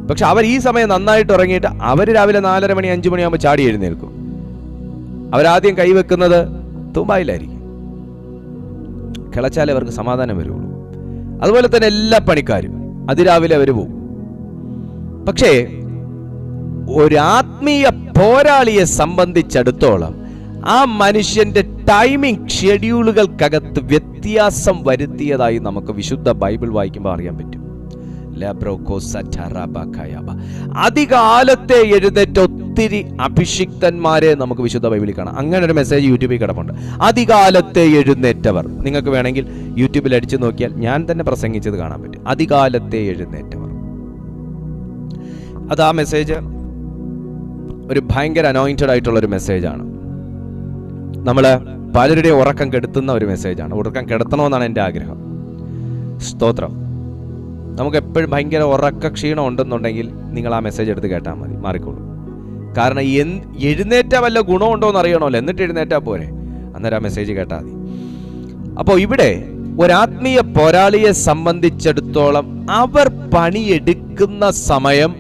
Speaker 1: പക്ഷെ അവർ ഈ സമയം നന്നായിട്ട് ഉറങ്ങിയിട്ട് അവർ രാവിലെ 4:30 മണി 5 മണിയാകുമ്പോൾ ചാടി എഴുന്നേൽക്കും. അവരാദ്യം കൈവെക്കുന്നത് തുമ്പായിലായിരിക്കും. കിളച്ചാലേ അവർക്ക് സമാധാനം വരുള്ളൂ. അതുപോലെ തന്നെ എല്ലാ പണിക്കാരും അതിരാവിലെ അവർ പോകും. പക്ഷേ ഒരാത്മീയ പോരാളിയെ സംബന്ധിച്ചിടത്തോളം ആ മനുഷ്യന്റെ ടൈമിംഗ് ഷെഡ്യൂളുകൾക്കകത്ത് വ്യത്യാസം വരുത്തിയതായി നമുക്ക് വിശുദ്ധ ബൈബിൾ വായിക്കുമ്പോൾ അറിയാൻ പറ്റും. അതികാലത്തെ എഴുന്നേറ്റ ഒത്തിരി അഭിഷിക്തന്മാരെ നമുക്ക് വിശുദ്ധ ബൈബിളിൽ കാണാം. അങ്ങനെ ഒരു മെസ്സേജ് യൂട്യൂബിൽ കിടപ്പുണ്ട്. അതികാലത്തെ എഴുന്നേറ്റവർ. നിങ്ങൾക്ക് വേണമെങ്കിൽ യൂട്യൂബിൽ അടിച്ചു നോക്കിയാൽ ഞാൻ തന്നെ പ്രസംഗിച്ചത് കാണാൻ പറ്റും. അതികാലത്തെ എഴുന്നേറ്റവർ. അത് ആ മെസ്സേജ് ഒരു ഭയങ്കര അനോയിന്റഡ് ആയിട്ടുള്ള ഒരു മെസ്സേജാണ്. നമ്മൾ പലരുടെയും ഉറക്കം കെടുത്തുന്ന ഒരു മെസ്സേജാണ്. ഉറക്കം കെടുത്തണമെന്നാണ് എൻ്റെ ആഗ്രഹം. സ്തോത്രം. നമുക്ക് എപ്പോഴും ഭയങ്കര ഉറക്ക ക്ഷീണം ഉണ്ടെന്നുണ്ടെങ്കിൽ നിങ്ങൾ ആ മെസ്സേജ് എടുത്ത് കേട്ടാൽ മതി, മാറിക്കോളൂ. കാരണം എഴുന്നേറ്റ വല്ല ഗുണമുണ്ടോ എന്ന് അറിയണമല്ലോ, എന്നിട്ട് എഴുന്നേറ്റാൽ പോരെ. അന്നേരം ആ മെസ്സേജ് കേട്ടാൽ മതി. അപ്പോൾ ഇവിടെ ഒരാത്മീയ പോരാളിയെ സംബന്ധിച്ചിടത്തോളം അവർ പണിയെടുക്കുന്ന സമയം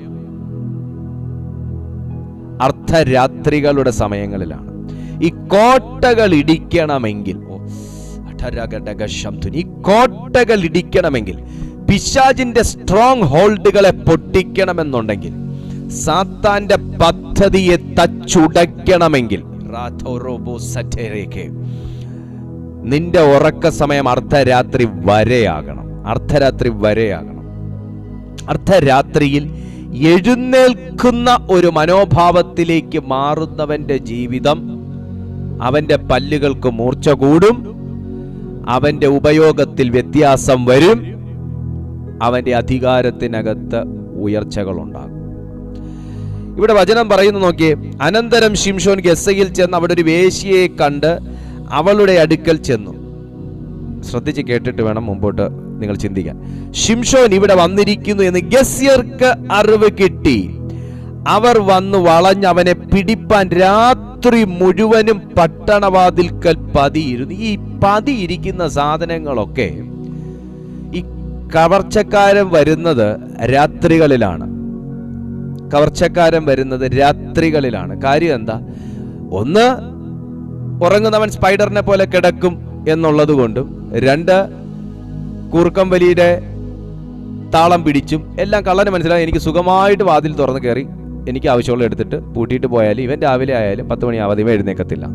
Speaker 1: അർദ്ധരാത്രികളുടെ സമയങ്ങളിലാണ്. ഈ കോട്ടകൾ ഇടിക്കണമെങ്കിൽ ഈ കോട്ടകൾ ഇടിക്കണമെങ്കിൽ, പിശാചിന്റെ സ്ട്രോങ് ഹോൾഡുകളെ പൊട്ടിക്കണമെന്നുണ്ടെങ്കിൽ, സാത്താന്റെ പദ്ധതിയെ തച്ചുടയ്ക്കണമെങ്കിൽ, നിന്റെ ഉറക്ക സമയം അർദ്ധരാത്രി വരെയാകണം. അർദ്ധരാത്രിയിൽ എഴുന്നേൽക്കുന്ന ഒരു മനോഭാവത്തിലേക്ക് മാറുന്നവന്റെ ജീവിതം, അവന്റെ പല്ലുകൾക്ക് മൂർച്ച കൂടും, അവന്റെ ഉപയോഗത്തിൽ വ്യത്യാസം വരും, അവന്റെ അധികാരത്തിനകത്ത് ഉയർച്ചകൾ ഉണ്ടാകും. ഇവിടെ വചനം പറയുന്നു നോക്കിയേ. അനന്തരം ശിംശോൻ ഗസ്സയിൽ ചെന്ന് അവിടെ ഒരു വേശ്യയെ കണ്ട് അവളുടെ അടുക്കൽ ചെന്നു. ശ്രദ്ധിച്ച് കേട്ടിട്ട് വേണം മുമ്പോട്ട് നിങ്ങൾ ചിന്തിക്കാൻ. ശിംശോൻ ഇവിടെ വന്നിരിക്കുന്നു എന്ന് ഗസ്യർക്ക് അറിവ് കിട്ടി. അവർ വന്നു വളഞ്ഞ് അവനെ പിടിപ്പാൻ രാത്രി മുഴുവനും പട്ടണവാതിൽക്കൽ പതിയിരുന്നു. ഈ പതിയിരിക്കുന്ന സാധനങ്ങളൊക്കെ ഈ കവർച്ചക്കാരൻ വരുന്നത് രാത്രികളിലാണ്. കാര്യം എന്താ? ഒന്ന്, ഉറങ്ങുന്നവൻ സ്പൈഡറിനെ പോലെ കിടക്കും എന്നുള്ളത് കൊണ്ടും, രണ്ട്, കൂർക്കം വലിയുടെ താളം പിടിച്ചും എല്ലാം കള്ളന് മനസ്സിലായി. എനിക്ക് സുഖമായിട്ട് വാതിൽ തുറന്ന് കയറി എനിക്ക് ആവശ്യമുള്ള എടുത്തിട്ട് പൂട്ടിയിട്ട് പോയാലും ഇവൻ രാവിലെ ആയാലും 10 മണിയാവാതെ ഇവ എഴുന്നേക്കത്തില്ല.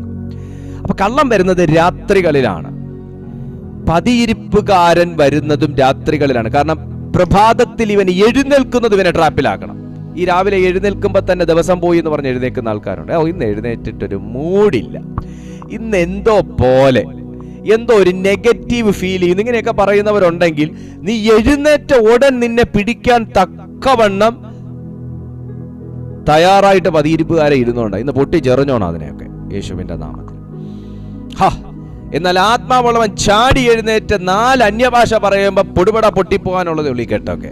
Speaker 1: അപ്പൊ കള്ളം വരുന്നത് രാത്രികളിലാണ്. പതിയിരിപ്പുകാരൻ വരുന്നതും രാത്രികളിലാണ്. കാരണം പ്രഭാതത്തിൽ ഇവൻ എഴുന്നേൽക്കുന്നത് ഇവനെ ട്രാപ്പിലാക്കണം. ഈ രാവിലെ എഴുന്നേൽക്കുമ്പോൾ തന്നെ ദിവസം പോയി എന്ന് പറഞ്ഞ് എഴുന്നേൽക്കുന്ന ആൾക്കാരുണ്ട്. ഇന്ന് എഴുന്നേറ്റിട്ടൊരു മൂഡില്ല, ഇന്ന് എന്തോ പോലെ, എന്തോ ഒരു നെഗറ്റീവ് ഫീൽ ചെയ്യുന്നു, ഇങ്ങനെയൊക്കെ പറയുന്നവരുണ്ടെങ്കിൽ നീ എഴുന്നേറ്റ ഉടൻ നിന്നെ പിടിക്കാൻ തക്കവണ്ണം തയ്യാറായിട്ട് പതിയിരിപ്പുകാരെ ഇരുന്നുകൊണ്ട് ഇന്ന് പൊട്ടിച്ചെറിഞ്ഞോണം അതിനെയൊക്കെ യേശുവിന്റെ നാമത്തിൽ. എന്നാൽ ആത്മാവുള്ളവൻ ചാടി എഴുന്നേറ്റ് 4 അന്യഭാഷ പറയുമ്പോൾ പൊടിപട പൊട്ടിപ്പോകാനുള്ളത് ഉള്ളി കേട്ടൊക്കെ.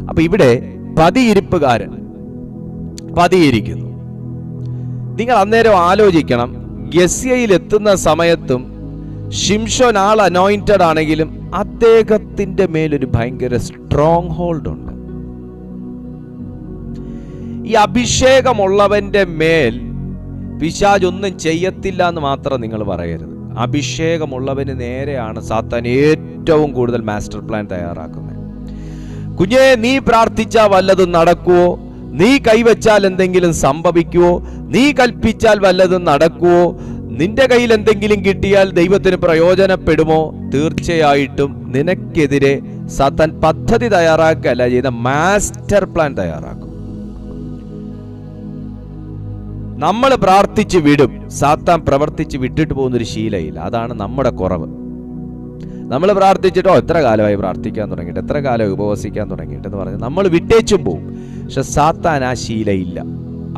Speaker 1: അപ്പൊ ഇവിടെ പതിയിരിപ്പുകാരൻ പതിയിരിക്കുന്നു. നിങ്ങൾ അന്നേരം ആലോചിക്കണം, ഗസ്യയിൽ എത്തുന്ന സമയത്തും ശിംശോൻ ആൾ അനോയിന്റഡ് ആണെങ്കിലും അദ്ദേഹത്തിന്റെ മേലൊരു ഭയങ്കര സ്ട്രോങ് ഹോൾഡ് ഉണ്ട്. ഈ അഭിഷേകമുള്ളവന്റെ മേൽ പിശാച് ഒന്നും ചെയ്യത്തില്ല എന്ന് മാത്രം നിങ്ങൾ പറയരുത്. അഭിഷേകമുള്ളവന് നേരെയാണ് സാത്താൻ ഏറ്റവും കൂടുതൽ മാസ്റ്റർ പ്ലാൻ തയ്യാറാക്കുന്നത്. കുഞ്ഞേ, നീ പ്രാർത്ഥിച്ചാൽ വല്ലതും നടക്കുവോ? നീ കൈവച്ചാൽ എന്തെങ്കിലും സംഭവിക്കുവോ? നീ കൽപ്പിച്ചാൽ വല്ലതും നടക്കുവോ? നിന്റെ കയ്യിൽ എന്തെങ്കിലും കിട്ടിയാൽ ദൈവത്തിന് പ്രയോജനപ്പെടുമോ? തീർച്ചയായിട്ടും നിനക്കെതിരെ സാത്താൻ പദ്ധതി തയ്യാറാക്കല്ല ചെയ്ത, മാസ്റ്റർ പ്ലാൻ തയ്യാറാക്കും. നമ്മൾ പ്രാർത്ഥിച്ച് വിടും, സാത്താൻ പ്രവർത്തിച്ച് വിട്ടിട്ട് പോകുന്നൊരു ശീലയില്ല. അതാണ് നമ്മുടെ കുറവ്. നമ്മൾ പ്രാർത്ഥിച്ചിട്ടോ എത്ര കാലമായി പ്രാർത്ഥിക്കാൻ തുടങ്ങിയിട്ട്, എത്ര കാലമായി ഉപവസിക്കാൻ തുടങ്ങിയിട്ട് എന്ന് പറഞ്ഞ് നമ്മൾ വിട്ടേച്ചും പോവും. പക്ഷെ സാത്താൻ ആ ശീലയില്ല.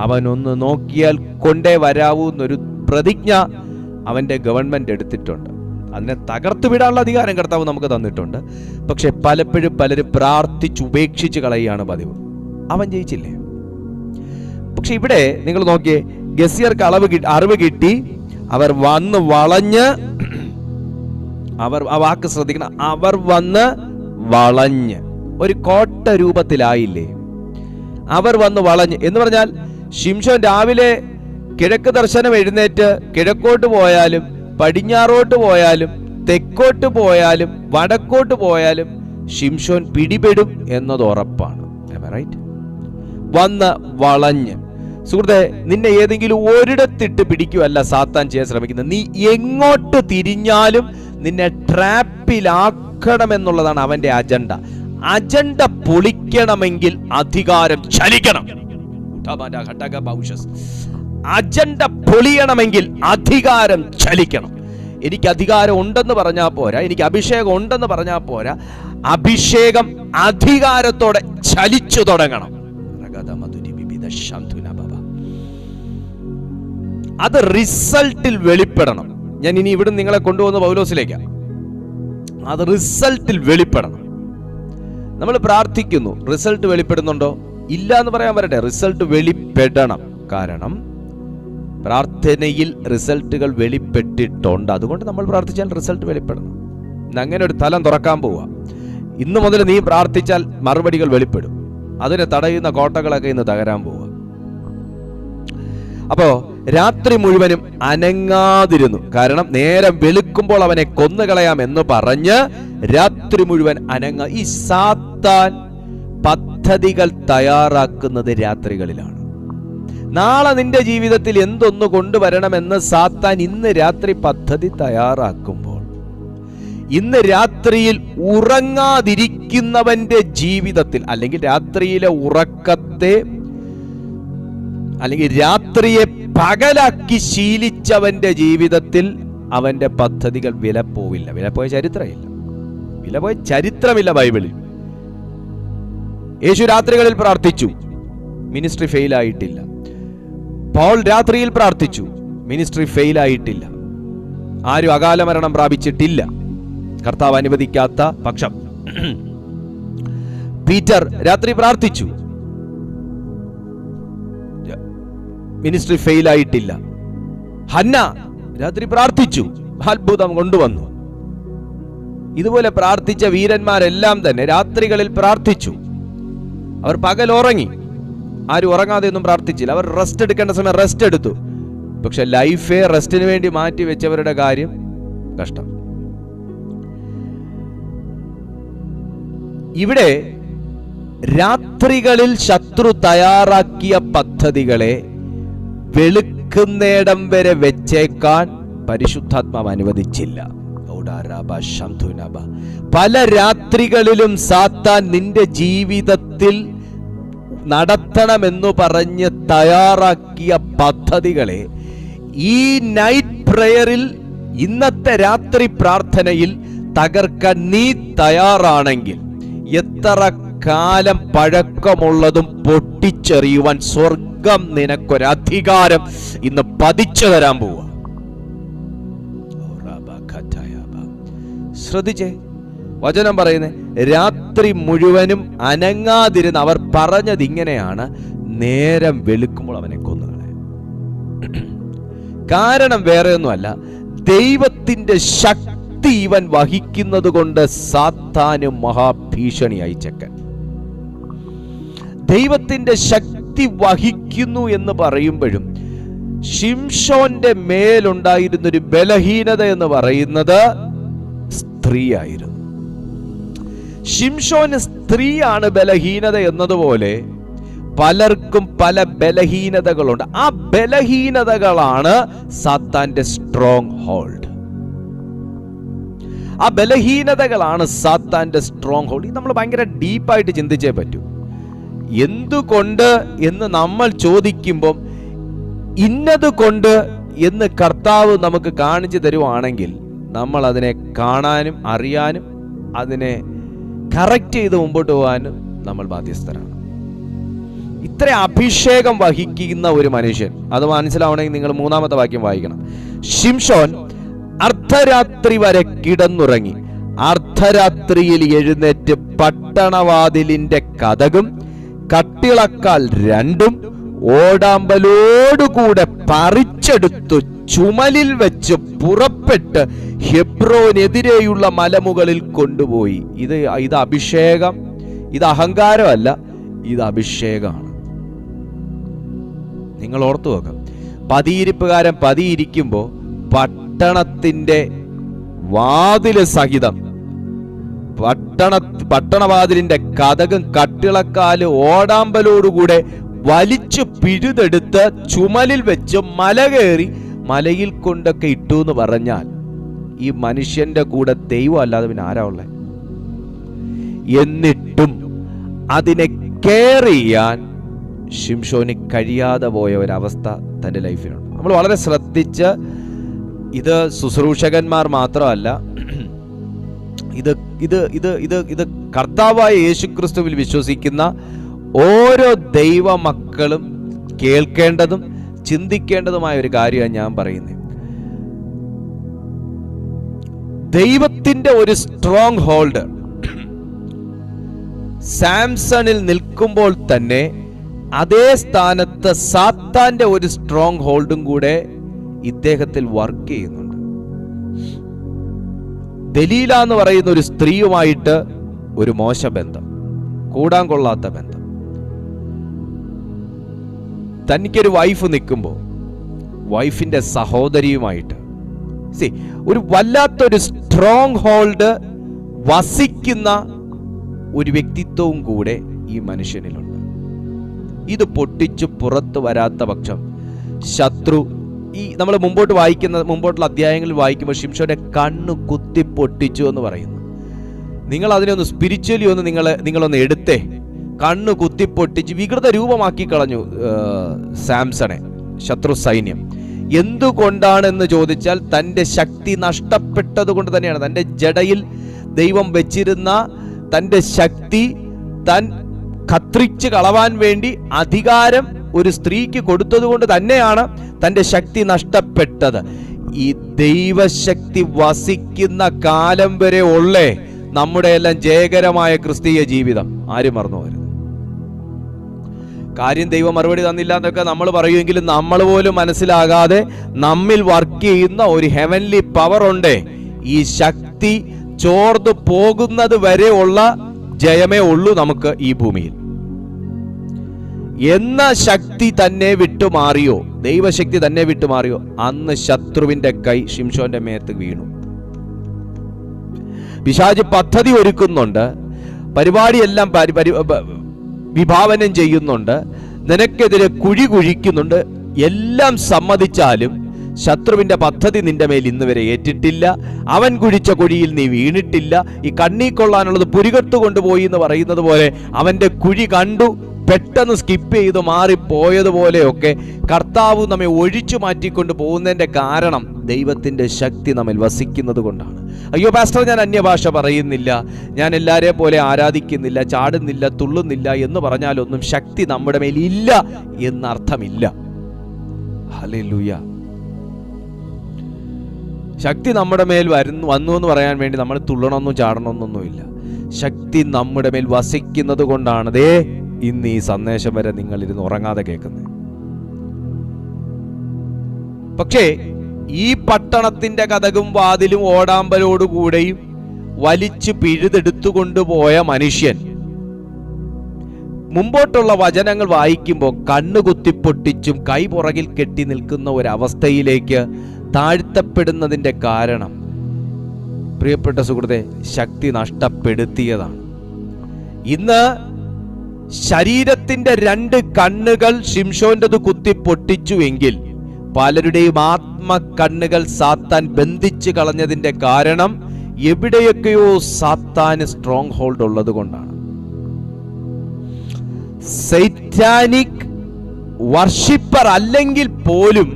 Speaker 1: അവനൊന്ന് നോക്കിയാൽ കൊണ്ടേ വരാവൂ എന്നൊരു പ്രതിജ്ഞ അവന്റെ ഗവൺമെന്റ് എടുത്തിട്ടുണ്ട്. അതിനെ തകർത്തു വിടാനുള്ള അധികാരം കർത്താവ് നമുക്ക് തന്നിട്ടുണ്ട്. പക്ഷെ പലപ്പോഴും പലരും പ്രാർത്ഥിച്ച് ഉപേക്ഷിച്ച് കളയുകയാണ് പതിവ്. അവൻ ജയിച്ചില്ലേ? പക്ഷെ ഇവിടെ നിങ്ങൾ നോക്കിയേ, ഗസ്യർക്ക് അറിവ് കിട്ടി. അവർ വന്ന് വളഞ്ഞ്, ആ വാക്ക് ശ്രദ്ധിക്കണം, അവർ വന്ന് വളഞ്ഞ്, ഒരു കോട്ട രൂപത്തിലായില്ലേ? അവർ വന്ന് വളഞ്ഞ് എന്ന് പറഞ്ഞാൽ ശിംശോൻ രാവിലെ കിഴക്ക് ദർശനം എഴുന്നേറ്റ് കിഴക്കോട്ട് പോയാലും പടിഞ്ഞാറോട്ട് പോയാലും തെക്കോട്ട് പോയാലും വടക്കോട്ട് പോയാലും ശിംശോൻ പിടിപെടും എന്നത് ഉറപ്പാണ്. റൈറ്റ്? വന്ന് വളഞ്ഞ്. സുഹൃത്തെ, നിന്നെ ഏതെങ്കിലും ഒരിടത്തിട്ട് പിടിക്കുവല്ല സാത്താൻ ചെയ്യാൻ ശ്രമിക്കുന്നത്. നീ എങ്ങോട്ട് തിരിഞ്ഞാലും നിന്നെ ട്രാപ്പിലാക്കണമെന്നുള്ളതാണ് അവന്റെ അജണ്ട. അജണ്ട പൊളിക്കണമെങ്കിൽ അധികാരം ചലിക്കണം. അജണ്ട പൊളിയണമെങ്കിൽ അധികാരം ചലിക്കണം. എനിക്ക് അധികാരം ഉണ്ടെന്ന് പറഞ്ഞാൽ പോരാ, എനിക്ക് അഭിഷേകം ഉണ്ടെന്ന് പറഞ്ഞാൽ പോരാ, അഭിഷേകം അധികാരത്തോടെ ചലിച്ചു തുടങ്ങണം. അത് റിസൾട്ടിൽ വെളിപ്പെടണം. ഞാൻ ഇനി ഇവിടെ നിങ്ങളെ കൊണ്ടുപോകുന്ന പൗലോസിലേക്കാണ്. അത് റിസൾട്ടിൽ വെളിപ്പെടണം. നമ്മൾ പ്രാർത്ഥിക്കുന്നു, റിസൾട്ട് വെളിപ്പെടുന്നുണ്ടോ? ഇല്ല എന്ന് പറയാൻ വരട്ടെ, റിസൾട്ട് വെളിപ്പെടണം. കാരണം പ്രാർത്ഥനയിൽ റിസൾട്ടുകൾ വെളിപ്പെട്ടിട്ടുണ്ട്. അതുകൊണ്ട് നമ്മൾ പ്രാർത്ഥിച്ചാൽ റിസൾട്ട് വെളിപ്പെടണം. അങ്ങനെ ഒരു തലം തുറക്കാൻ പോവുക. ഇന്ന് മുതൽ നീ പ്രാർത്ഥിച്ചാൽ മറുപടികൾ വെളിപ്പെടും. അതിനെ തടയുന്ന കോട്ടകളൊക്കെ ഇന്ന് തകരാൻ പോവുക. അപ്പോ രാത്രി മുഴുവനും അനങ്ങാതിരുന്നു. കാരണം നേരം വെളുക്കുമ്പോൾ അവനെ കൊന്നുകളയാം എന്ന് പറഞ്ഞ് രാത്രി മുഴുവൻ ഈ സാത്താൻ പദ്ധതികൾ തയ്യാറാക്കുന്നത് രാത്രികളിലാണ്. നാളെ നിന്റെ ജീവിതത്തിൽ എന്തൊന്നു കൊണ്ടുവരണമെന്ന് സാത്താൻ ഇന്ന് രാത്രി പദ്ധതി തയ്യാറാക്കുമ്പോൾ, ഇന്ന് രാത്രിയിൽ ഉറങ്ങാതിരിക്കുന്നവന്റെ ജീവിതത്തിൽ, അല്ലെങ്കിൽ രാത്രിയിലെ ഉറക്കത്തെ, അല്ലെങ്കിൽ രാത്രിയെ പകലാക്കി ശീലിച്ചവന്റെ ജീവിതത്തിൽ അവന്റെ പദ്ധതികൾ വിലപ്പോവില്ല. വിലപ്പോയ ചരിത്രമില്ല ബൈബിളിൽ. യേശു രാത്രികളിൽ പ്രാർത്ഥിച്ചു, മിനിസ്ട്രി ഫെയിലായിട്ടില്ല. പൗൽ രാത്രിയിൽ പ്രാർത്ഥിച്ചു, മിനിസ്ട്രി ഫെയിലായിട്ടില്ല. ആരും അകാല മരണം പ്രാപിച്ചിട്ടില്ല, കർത്താവ് അനുവദിക്കാത്ത പക്ഷം. പീറ്റർ രാത്രി പ്രാർത്ഥിച്ചു, മിനിസ്ട്രി ഫെയിലായിട്ടില്ല. ഹന്ന രാത്രി പ്രാർത്ഥിച്ചു, അത്ഭുതം കൊണ്ടുവന്നു. ഇതുപോലെ പ്രാർത്ഥിച്ച വീരന്മാരെല്ലാം തന്നെ രാത്രികളിൽ പ്രാർത്ഥിച്ചു. അവർ പകൽ ഉറങ്ങി, ആരും ഉറങ്ങാതെ ഒന്നും പ്രാർത്ഥിച്ചില്ല. അവർ റെസ്റ്റ് എടുക്കേണ്ട സമയം റെസ്റ്റ് എടുത്തു. പക്ഷെ ലൈഫേ റെസ്റ്റിന് വേണ്ടി മാറ്റി വെച്ചവരുടെ കാര്യം കഷ്ടം. ഇവിടെ രാത്രികളിൽ ശത്രു തയ്യാറാക്കിയ പദ്ധതികളെ വെളുക്കുന്നേടം വരെ വെച്ചേക്കാൻ പരിശുദ്ധാത്മാവ് അനുവദിച്ചില്ല. പല രാത്രികളിലും സാത്താൻ നിന്റെ ജീവിതത്തിൽ നടത്തണമെന്നു പറഞ്ഞ് തയ്യാറാക്കിയ പദ്ധതികളെ ഈ നൈറ്റ് പ്രയറിൽ, ഇന്നത്തെ രാത്രി പ്രാർത്ഥനയിൽ തകർക്കാൻ നീ തയ്യാറാണെങ്കിൽ എത്ര കാലം പഴക്കമുള്ളതും പൊട്ടിച്ചെറിയുവാൻ സ്വർഗം നിനക്കൊരധികാരം ഇന്ന് പതിച്ചു തരാൻ പോവാ. ശ്രദ്ധിച്ചേ, വചനം പറയുന്നത് രാത്രി മുഴുവനും അനങ്ങാതിരുന്ന് അവർ പറഞ്ഞത് ഇങ്ങനെയാണ്: നേരം വെളുക്കുമ്പോൾ അവനെ കൊന്നുകളെ. കാരണം വേറെ ഒന്നുമല്ല, ദൈവത്തിന്റെ ശക്തി ഇവൻ വഹിക്കുന്നത് കൊണ്ട് സാത്താന് മഹാഭീഷണിയായി ചെക്കൻ. ദൈവത്തിന്റെ ശക്തി വഹിക്കുന്നു എന്ന് പറയുമ്പോഴും ശിംശോന്റെ മേലുണ്ടായിരുന്നൊരു ബലഹീനത എന്ന് പറയുന്നത് സ്ത്രീയായിരുന്നു. ശിംശോന് സ്ത്രീയാണ് ബലഹീനത എന്നതുപോലെ പലർക്കും പല ബലഹീനതകളുണ്ട്. ആ ബലഹീനതകളാണ് സാത്താന്റെ സ്ട്രോങ് ഹോൾഡ്. ആ ബലഹീനതകളാണ് സാത്താന്റെ സ്ട്രോങ് ഹോൾഡ്. ഇത് നമ്മൾ ഭയങ്കര ഡീപ്പായിട്ട് ചിന്തിച്ചേ പറ്റൂ. എന്തുകൊണ്ട് എന്ന് നമ്മൾ ചോദിക്കുമ്പം ഇന്നത് കൊണ്ട് എന്ന് കർത്താവ് നമുക്ക് കാണിച്ചു തരുവാണെങ്കിൽ നമ്മൾ അതിനെ കാണാനും അറിയാനും അതിനെ കറക്റ്റ് ചെയ്ത് മുമ്പോട്ട് പോകാനും നമ്മൾ ബാധ്യസ്ഥരാണ്. ഇത്ര അഭിഷേകം വഹിക്കുന്ന ഒരു മനുഷ്യൻ, അത് മനസ്സിലാവണമെങ്കിൽ നിങ്ങൾ 3-ാമത്തെ വാക്യം വായിക്കണം. ശിംശോൻ അർദ്ധരാത്രി വരെ കിടന്നുറങ്ങി. അർദ്ധരാത്രിയിൽ എഴുന്നേറ്റ് പട്ടണവാതിലിന്റെ കതകും കട്ടിളക്കാൽ 2 ഓടാമ്പലോടുകൂടെ പറിച്ചെടുത്തു ചുമലിൽ വെച്ച് പുറപ്പെട്ട് ഹെബ്രോനെതിരെയുള്ള മലമുകളിൽ കൊണ്ടുപോയി. ഇത് അഭിഷേകം, ഇത് അഹങ്കാരമല്ല, ഇത് അഭിഷേകമാണ്. നിങ്ങൾ ഓർത്തു നോക്കാം, പതിയിരിപ്പുകാരൻ പതിയിരിക്കുമ്പോൾ പട്ടണത്തിന്റെ വാതില് സഹിതം, പട്ടണവാതിലിന്റെ കതകും കട്ടിളക്കാല് ഓടാമ്പലോടുകൂടെ വലിച്ചു പിഴുതെടുത്ത് ചുമലിൽ വെച്ച് മല കയറി മലയിൽ കൊണ്ടൊക്കെ ഇട്ടു എന്ന് പറഞ്ഞാൽ ഈ മനുഷ്യന്റെ കൂടെ ദൈവം അല്ലാതെ പിന്നെ ആരാ ഉള്ളേ? എന്നിട്ടും അതിനെ കെയർ ചെയ്യാൻ ശിംശോന് കഴിയാതെ പോയ ഒരവസ്ഥ തൻ്റെ ലൈഫിലുണ്ട്. നമ്മൾ വളരെ ശ്രദ്ധിച്ച്, ഇത് ശുശ്രൂഷകന്മാർ മാത്രമല്ല, ഇത് ഇത് ഇത് ഇത് ഇത് കർത്താവായ യേശുക്രിസ്തുവിൽ വിശ്വസിക്കുന്ന ഓരോ ദൈവ മക്കളും കേൾക്കേണ്ടതും ചിന്തിക്കേണ്ടതുമായ ഒരു കാര്യമാണ് ഞാൻ പറയുന്നത്. ദൈവത്തിന്റെ ഒരു സ്ട്രോങ് ഹോൾഡ് സാംസണിൽ നിൽക്കുമ്പോൾ തന്നെ അതേ സ്ഥാനത്ത് സാത്താന്റെ ഒരു സ്ട്രോങ് ഹോൾഡും കൂടെ ഇദ്ദേഹത്തിൽ വർക്ക് ചെയ്യുന്നുണ്ട്. ദലീല എന്ന് പറയുന്ന ഒരു സ്ത്രീയുമായിട്ട് ഒരു മോശ ബന്ധം, കൂടാൻ കൊള്ളാത്ത ബന്ധം. തനിക്കൊരു വൈഫ് നിൽക്കുമ്പോൾ വൈഫിൻ്റെ സഹോദരിയുമായിട്ട് ഒരു വല്ലാത്തൊരു സ്ട്രോങ് ഹോൾഡ് വസിക്കുന്ന ഒരു വ്യക്തിത്വവും കൂടെ ഈ മനുഷ്യനിലുണ്ട്. ഇത് പൊട്ടിച്ചു പുറത്തു വരാത്ത പക്ഷം ശത്രു നമ്മൾ മുമ്പോട്ടുള്ള അധ്യായങ്ങളിൽ വായിക്കുമ്പോൾ ശിംശോന്റെ കണ്ണ് കുത്തി പൊട്ടിച്ചു എന്ന് പറയുന്നു. നിങ്ങൾ അതിനെ ഒന്ന് സ്പിരിച്വലി ഒന്ന് നിങ്ങളൊന്ന് എടുത്തേ. കണ്ണ് കുത്തി പൊട്ടിച്ച് വികൃത രൂപമാക്കി കളഞ്ഞു സാംസണെ ശത്രു സൈന്യം. എന്തുകൊണ്ടാണെന്ന് ചോദിച്ചാൽ തൻ്റെ ശക്തി നഷ്ടപ്പെട്ടത് കൊണ്ട് തന്നെയാണ്. തൻ്റെ ജടയിൽ ദൈവം വെച്ചിരുന്ന തൻ്റെ ശക്തി താൻ കത്രിച്ച് കളവാൻ വേണ്ടി അധികാരം ഒരു സ്ത്രീക്ക് കൊടുത്തത് കൊണ്ട് തന്നെയാണ് തൻ്റെ ശക്തി നഷ്ടപ്പെട്ടത്. ഈ ദൈവശക്തി വസിക്കുന്ന കാലം വരെ ഉള്ളേ നമ്മുടെ എല്ലാം ജയകരമായ ക്രിസ്തീയ ജീവിതം. ആരും മറന്നു പോകരുത്. കാര്യം ദൈവം മറുപടി തന്നില്ല എന്നൊക്കെ നമ്മൾ പറയുമെങ്കിലും നമ്മൾ പോലും മനസ്സിലാകാതെ നമ്മിൽ വർക്ക് ചെയ്യുന്ന ഒരു ഹെവൻലി പവർ ഉണ്ട്. ഈ ശക്തി ചോർന്നു പോകുന്നത് വരെ ഉള്ള ജയമേ ഉള്ളൂ നമുക്ക് ഈ ഭൂമിയിൽ. എന്ന ശക്തി തന്നെ വിട്ടുമാറിയോ, ദൈവശക്തി തന്നെ വിട്ടുമാറിയോ, അന്ന് ശത്രുവിന്റെ കൈ ശിംശോന്റെ മേത്ത് വീണു. പിശാച് പദ്ധതി ഒരുക്കുന്നുണ്ട്, പരിപാടിയെല്ലാം വിഭാവനം ചെയ്യുന്നുണ്ട്, നിനക്കെതിരെ കുഴി കുഴിക്കുന്നുണ്ട്. എല്ലാം സമ്മതിച്ചാലും ശത്രുവിന്റെ പദ്ധതി നിന്റെ മേൽ ഇന്ന് വരെ ഏറ്റിട്ടില്ല. അവൻ കുഴിച്ച കുഴിയിൽ നീ വീണിട്ടില്ല. ഈ കണ്ണീ കൊള്ളാനുള്ളത് പുരികത്ത് കൊണ്ടുപോയി എന്ന് പറയുന്നത് പോലെ അവന്റെ കുഴി കണ്ടു, പെട്ടെന്ന് സ്കിപ്പ് ചെയ്ത് മാറിപ്പോയതുപോലെയൊക്കെ കർത്താവ് നമ്മെ ഒഴിച്ചു മാറ്റിക്കൊണ്ട് പോകുന്നതിന്റെ കാരണം ദൈവത്തിന്റെ ശക്തി നമ്മിൽ വസിക്കുന്നത് കൊണ്ടാണ്. അയ്യോ പാസ്റ്റർ, ഞാൻ അന്യഭാഷ പറയുന്നില്ല, ഞാൻ എല്ലാവരെ പോലെ ആരാധിക്കുന്നില്ല, ചാടുന്നില്ല, തുള്ളുന്നില്ല എന്ന് പറഞ്ഞാലൊന്നും ശക്തി നമ്മുടെ മേൽ ഇല്ല എന്നർത്ഥമില്ല. ഹല്ലേലൂയ. ശക്തി നമ്മുടെ മേൽ വന്നു എന്ന് പറയാൻ വേണ്ടി നമ്മൾ തുള്ളണമെന്നും ചാടണമെന്നൊന്നുമില്ല. ശക്തി നമ്മുടെ മേൽ വസിക്കുന്നത് കൊണ്ടാണ് ഇന്ന് ഈ സന്ദേശം വരെ നിങ്ങൾ ഇരുന്ന് ഉറങ്ങാതെ കേൾക്കുന്നത്. പക്ഷേ ഈ പട്ടണത്തിന്റെ കതകും വാതിലും ഓടാമ്പലോടുകൂടെയും വലിച്ചു പിഴുതെടുത്തുകൊണ്ടുപോയ മനുഷ്യൻ മുമ്പോട്ടുള്ള വചനങ്ങൾ വായിക്കുമ്പോൾ കണ്ണുകുത്തിപ്പൊട്ടിച്ചും കൈ പുറകിൽ കെട്ടി നിൽക്കുന്ന ഒരവസ്ഥയിലേക്ക് താഴ്ത്തപ്പെടുന്നതിന്റെ കാരണം പ്രിയപ്പെട്ട സുഹൃത്തെ ശക്തി നഷ്ടപ്പെടുത്തിയതാണ്. ഇന്ന് ശരീരത്തിന്റെ 2 കണ്ണുകൾ ശിംശോന്റേത് കുത്തി പൊട്ടിച്ചുവെങ്കിൽ പലരുടെയും ആത്മകണ്ണുകൾ സാത്താൻ ബന്ധിച്ചു കളഞ്ഞതിന്റെ കാരണം എവിടെയൊക്കെയോ സാത്താന് സ്ട്രോങ് ഹോൾഡ് ഉള്ളത് കൊണ്ടാണ്. സൈറ്റാനിക് വർഷിപ്പർ അല്ലെങ്കിൽ പോലും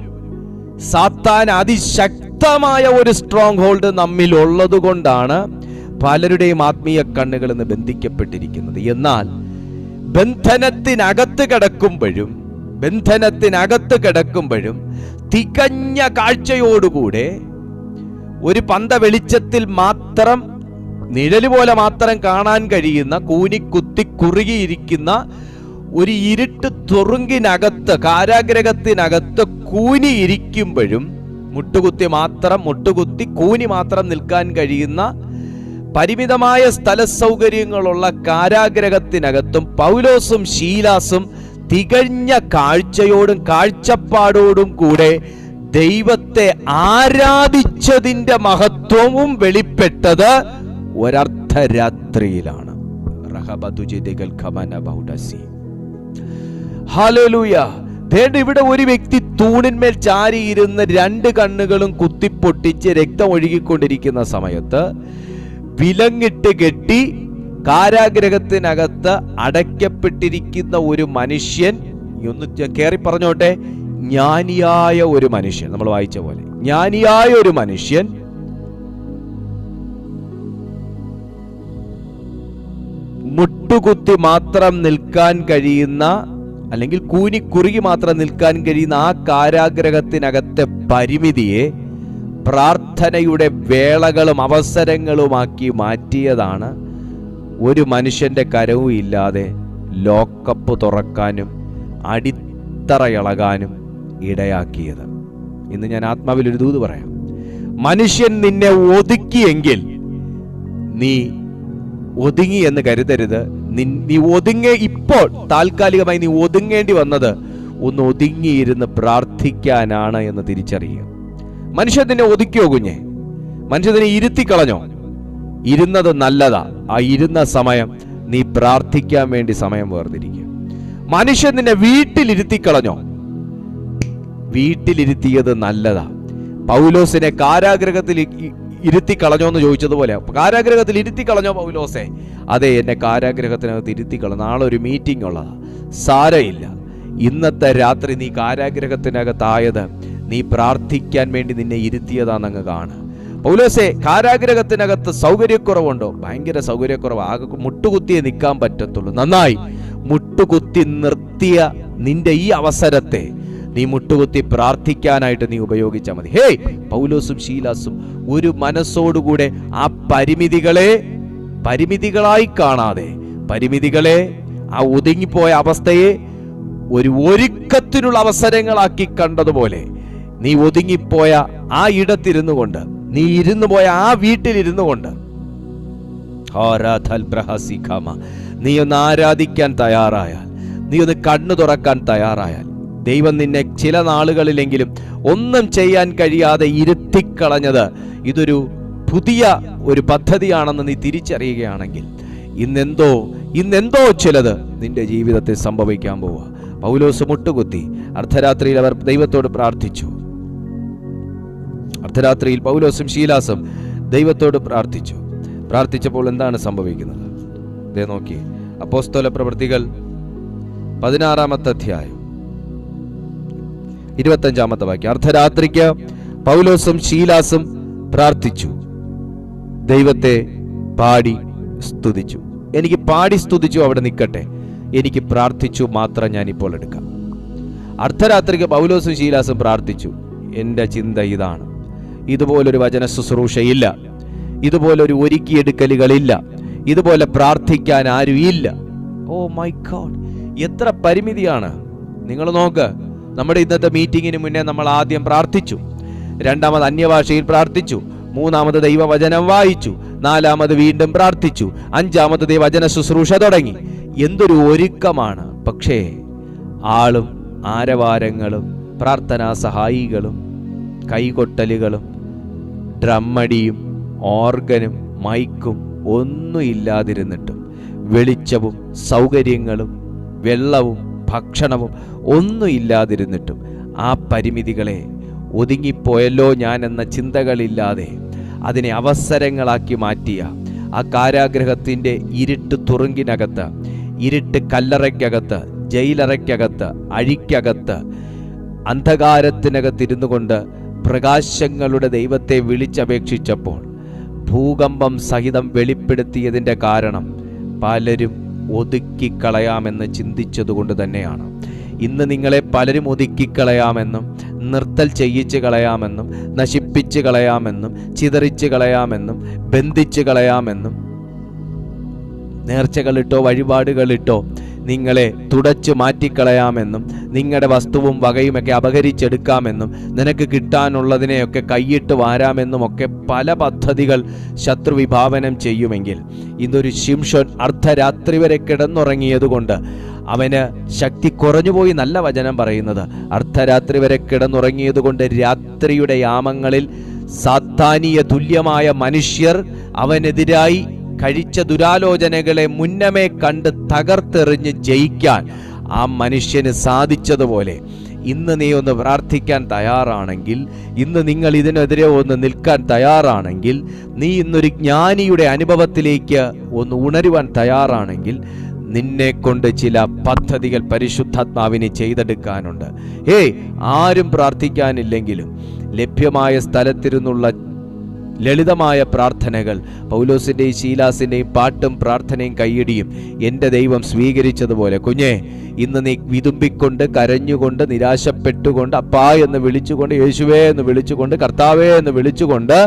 Speaker 1: സാത്താൻ അതിശക്തമായ ഒരു സ്ട്രോങ് ഹോൾഡ് നമ്മിൽ ഉള്ളത് കൊണ്ടാണ് പലരുടെയും ആത്മീയ കണ്ണുകൾ ഇന്ന് ബന്ധിക്കപ്പെട്ടിരിക്കുന്നത്. എന്നാൽ ബന്ധനത്തിനകത്ത് കിടക്കുമ്പോഴും തികഞ്ഞ കാഴ്ചയോടുകൂടെ ഒരു പന്ത വെളിച്ചത്തിൽ മാത്രം നിഴല് പോലെ മാത്രം കാണാൻ കഴിയുന്ന കൂനിക്കുത്തി കുറുകിയിരിക്കുന്ന ഒരു ഇരുട്ട് തുറുങ്കിനകത്ത് കാരാഗ്രഹത്തിനകത്ത് കൂനിയിരിക്കുമ്പോഴും മുട്ടുകുത്തി കൂനി മാത്രം നിൽക്കാൻ കഴിയുന്ന പരിമിതമായ സ്ഥല സൗകര്യങ്ങളുള്ള കാരാഗ്രഹത്തിനകത്തും പൗലോസും ശീലാസും തികഞ്ഞ കാഴ്ചയോടും കാഴ്ചപ്പാടോടും കൂടെ ദൈവത്തെ ആരാധിച്ചതിന്റെ മഹത്വവും വെളിപ്പെട്ടത് ഒരർദ്ധരാത്രിയിലാണ്. ഹല്ലേലൂയ. ഇവിടെ ഒരു വ്യക്തി തൂണിന്മേൽ ചാരിയിരുന്ന് 2 കണ്ണുകളും കുത്തിപ്പൊട്ടിച്ച് രക്തം ഒഴുകിക്കൊണ്ടിരിക്കുന്ന സമയത്ത് വിലങ്ങിട്ട് കെട്ടി കാരാഗ്രഹത്തിനകത്ത് അടയ്ക്കപ്പെട്ടിരിക്കുന്ന ഒരു മനുഷ്യൻ, ഒന്ന് കേറി പറഞ്ഞോട്ടെ, ജ്ഞാനിയായ ഒരു മനുഷ്യൻ, നമ്മൾ വായിച്ച പോലെ ജ്ഞാനിയായ ഒരു മനുഷ്യൻ മുട്ടുകുത്തി മാത്രം നിൽക്കാൻ കഴിയുന്ന അല്ലെങ്കിൽ കുറുകി മാത്രം നിൽക്കാൻ കഴിയുന്ന ആ കാരാഗ്രഹത്തിനകത്തെ പരിമിതിയെ പ്രാർത്ഥനയുടെ വേളകളും അവസരങ്ങളുമാക്കി മാറ്റിയതാണ് ഒരു മനുഷ്യന്റെ കരവും ഇല്ലാതെ ലോക്കപ്പ് തുറക്കാനും അടിത്തറയിളകാനും ഇടയാക്കിയത്. ഇന്ന് ഞാൻ ആത്മാവിൽ ഒരു ദൂത് പറയാം. മനുഷ്യൻ നിന്നെ ഒതുക്കിയെങ്കിൽ നീ ഒതുങ്ങി എന്ന് കരുതരുത്. നീ ഇപ്പോൾ താൽക്കാലികമായി നീ ഒതുങ്ങേണ്ടി വന്നത് ഒന്ന് ഒതുങ്ങിയിരുന്ന് പ്രാർത്ഥിക്കാനാണ് എന്ന് തിരിച്ചറിയുക. മനുഷ്യൻ നിന്നെ ഒതുക്കിയോ കുഞ്ഞെ? മനുഷ്യൻ നിന്നെ ഇരുത്തിക്കളഞ്ഞോ? ഇരുന്നത് നല്ലതാ. ആ ഇരുന്ന സമയം നീ പ്രാർത്ഥിക്കാൻ വേണ്ടി സമയം വേർതിരിക്കുക. മനുഷ്യൻ നിന്നെ വീട്ടിലിരുത്തിക്കളഞ്ഞോ? വീട്ടിലിരുത്തിയത് നല്ലതാ. പൗലോസിനെ കാരാഗ്രഹത്തിൽ ഇരുത്തിക്കളഞ്ഞോ എന്ന് ചോദിച്ചതുപോലെ, കാരാഗ്രഹത്തിൽ ഇരുത്തിക്കളഞ്ഞോ പൗലോസെ? അതെ, എന്നെ കാരാഗ്രഹത്തിനകത്ത് ഇരുത്തിക്കളഞ്ഞു. നാളെ ഒരു മീറ്റിംഗ് ഉള്ളതാ. സാരമില്ല, ഇന്നത്തെ രാത്രി നീ കാരാഗ്രഹത്തിനകത്തായത് നീ പ്രാർത്ഥിക്കാൻ വേണ്ടി നിന്നെ ഇരുത്തിയതാണെന്നങ്ങ് കാണുക. പൗലോസെ, കാരാഗ്രഹത്തിനകത്ത് സൗകര്യക്കുറവുണ്ടോ? ഭയങ്കര സൗകര്യക്കുറവ്. ആകെ മുട്ടുകുത്തിയേ നിൽക്കാൻ പറ്റത്തുള്ളൂ. നന്നായി, മുട്ടുകുത്തി നിർത്തിയ നിന്റെ ഈ അവസരത്തെ നീ മുട്ടുകുത്തി പ്രാർത്ഥിക്കാനായിട്ട് നീ ഉപയോഗിച്ചാൽ മതി. ഹേയ്, പൗലോസും ശീലാസും ഒരു മനസ്സോടുകൂടെ ആ പരിമിതികളായി കാണാതെ, പരിമിതികളെ, ആ ഒതുങ്ങിപ്പോയ അവസ്ഥയെ ഒരു ഒരുക്കത്തിനുള്ള അവസരങ്ങളാക്കി കണ്ടതുപോലെ നീ ഒതുങ്ങിപ്പോയ ആ ഇടത്തിരുന്നു കൊണ്ട്, നീ ഇരുന്നു പോയ ആ വീട്ടിലിരുന്നു കൊണ്ട് നീ ഒന്ന് ആരാധിക്കാൻ തയ്യാറായാൽ, നീ ഒന്ന് കണ്ണു തുറക്കാൻ തയ്യാറായാൽ, ദൈവം നിന്നെ ചില നാളുകളിലെങ്കിലും ഒന്നും ചെയ്യാൻ കഴിയാതെ ഇരുത്തിക്കളഞ്ഞത് ഇതൊരു പുതിയ ഒരു പദ്ധതിയാണെന്ന് നീ തിരിച്ചറിയുകയാണെങ്കിൽ ഇന്നെന്തോ ചിലത് നിന്റെ ജീവിതത്തിൽ സംഭവിക്കാൻ പോവുക. പൗലോസ് മുട്ടുകുത്തി അർദ്ധരാത്രിയിൽ അവർ ദൈവത്തോട് പ്രാർത്ഥിച്ചു. അർദ്ധരാത്രിയിൽ പൗലോസും ശീലാസും ദൈവത്തോട് പ്രാർത്ഥിച്ചപ്പോൾ എന്താണ് സംഭവിക്കുന്നത്? ദേ നോക്കി, അപ്പോസ്തല പ്രവൃത്തികൾ 16-ാമത്തെ അധ്യായം 25-ാമത്തെ വാക്യം. അർദ്ധരാത്രിക്ക് പൗലോസും ശീലാസും പ്രാർത്ഥിച്ചു, ദൈവത്തെ പാടി സ്തുതിച്ചു. എനിക്ക് പാടി സ്തുതിച്ചു അവിടെ നിൽക്കട്ടെ, എനിക്ക് പ്രാർത്ഥിച്ചു മാത്രം ഞാൻ ഇപ്പോൾ എടുക്കാം. അർദ്ധരാത്രിക്ക് പൗലോസും ശീലാസും പ്രാർത്ഥിച്ചു. എൻ്റെ ചിന്ത ഇതാണ്, ഇതുപോലൊരു വചന ശുശ്രൂഷയില്ല, ഇതുപോലൊരു ഒരുക്കിയെടുക്കലുകളില്ല, ഇതുപോലെ പ്രാർത്ഥിക്കാൻ ആരും ഇല്ല. ഓ മൈ ഗോഡ്, എത്ര പരിമിതിയാണ്. നിങ്ങൾ നോക്ക്, നമ്മുടെ ഇന്നത്തെ മീറ്റിങ്ങിന് മുന്നേ നമ്മൾ ആദ്യം പ്രാർത്ഥിച്ചു, രണ്ടാമത് അന്യഭാഷയിൽ പ്രാർത്ഥിച്ചു, മൂന്നാമത് ദൈവവചനം വായിച്ചു, നാലാമത് വീണ്ടും പ്രാർത്ഥിച്ചു, അഞ്ചാമത് ദൈവവചന ശുശ്രൂഷ തുടങ്ങി. എന്തൊരു ഒരുക്കമാണ്. പക്ഷേ ആളും ആരവാരങ്ങളും പ്രാർത്ഥനാ സഹായികളും കൈകൊട്ടലുകളും ഡ്രമ്മടിയും ഓർഗനും മൈക്കും ഒന്നും ഇല്ലാതിരുന്നിട്ടും, വെളിച്ചവും സൗകര്യങ്ങളും വെള്ളവും ഭക്ഷണവും ഒന്നും ഇല്ലാതിരുന്നിട്ടും ആ പരിമിതികളെ ഒതുങ്ങിപ്പോയല്ലോ ഞാൻ എന്ന ചിന്തകളില്ലാതെ അതിനെ അവസരങ്ങളാക്കി മാറ്റിയ ആ കാരാഗ്രഹത്തിൻ്റെ ഇരുട്ട് തുറുങ്കിനകത്ത്, ഇരുട്ട് കല്ലറയ്ക്കകത്ത്, ജയിലറയ്ക്കകത്ത്, അഴിക്കകത്ത്, അന്ധകാരത്തിനകത്തിരുന്നു കൊണ്ട് പ്രകാശങ്ങളുടെ ദൈവത്തെ വിളിച്ചപേക്ഷിച്ചപ്പോൾ ഭൂകമ്പം സഹിതം വെളിപ്പെടുത്തിയതിൻ്റെ കാരണം പലരും ഒതുക്കിക്കളയാമെന്ന് ചിന്തിച്ചതുകൊണ്ട് തന്നെയാണ്. ഇന്ന് നിങ്ങളെ പലരും ഒതുക്കിക്കളയാമെന്നും നിർത്തൽ ചെയ്യിച്ച് കളയാമെന്നും നശിപ്പിച്ച് കളയാമെന്നും ചിതറിച്ച് കളയാമെന്നും ബന്ധിച്ച് കളയാമെന്നും നേർച്ചകളിട്ടോ വഴിപാടുകളിട്ടോ നിങ്ങളെ തുടച്ചു മാറ്റിക്കളയാമെന്നും നിങ്ങളുടെ വസ്തുവും വകയുമൊക്കെ അപഹരിച്ചെടുക്കാമെന്നും നിനക്ക് കിട്ടാനുള്ളതിനെയൊക്കെ കൈയിട്ട് വാരാമെന്നും ഒക്കെ പല പദ്ധതികൾ ശത്രു വിഭാവനം ചെയ്യുമെങ്കിൽ, ഇന്നൊരു ശിംഷോൻ അർദ്ധരാത്രി വരെ കിടന്നുറങ്ങിയതുകൊണ്ട് അവന് ശക്തി കുറഞ്ഞുപോയി നല്ല വചനം പറയുന്നത്. അർദ്ധരാത്രി വരെ കിടന്നുറങ്ങിയതുകൊണ്ട് രാത്രിയുടെ യാമങ്ങളിൽ സാത്താനീയ തുല്യമായ മനുഷ്യർ അവനെതിരായി കഴിച്ച ദുരാലോചനകളെ മുന്നമേ കണ്ട് തകർത്തെറിഞ്ഞ് ജയിക്കാൻ ആ മനുഷ്യന് സാധിച്ചതുപോലെ ഇന്ന് നീ ഒന്ന് പ്രാർത്ഥിക്കാൻ തയ്യാറാണെങ്കിൽ, ഇന്ന് നിങ്ങൾ ഇതിനെതിരെ ഒന്ന് നിൽക്കാൻ തയ്യാറാണെങ്കിൽ, നീ ഇന്നൊരു ജ്ഞാനിയുടെ അനുഭവത്തിലേക്ക് ഒന്ന് ഉണരുവാൻ തയ്യാറാണെങ്കിൽ, നിന്നെ കൊണ്ട് ചില പദ്ധതികൾ പരിശുദ്ധാത്മാവിനെ ചെയ്തെടുക്കാനുണ്ട്. ആരും പ്രാർത്ഥിക്കാനില്ലെങ്കിലും ലഭ്യമായ സ്ഥലത്തിരുന്നുള്ള ലളിതമായ പ്രാർത്ഥനകൾ, പൗലോസിൻ്റെയും ശീലാസിൻ്റെയും പാട്ടും പ്രാർത്ഥനയും കയ്യടിയും എൻ്റെ ദൈവം സ്വീകരിച്ചതുപോലെ, കുഞ്ഞെ, ഇന്ന് നീ വിതുമ്പിക്കൊണ്ട് കരഞ്ഞുകൊണ്ട് നിരാശപ്പെട്ടുകൊണ്ട് അപ്പാ എന്ന് വിളിച്ചുകൊണ്ട്, യേശുവേ എന്ന് വിളിച്ചുകൊണ്ട്, കർത്താവേ എന്ന് വിളിച്ചുകൊണ്ട്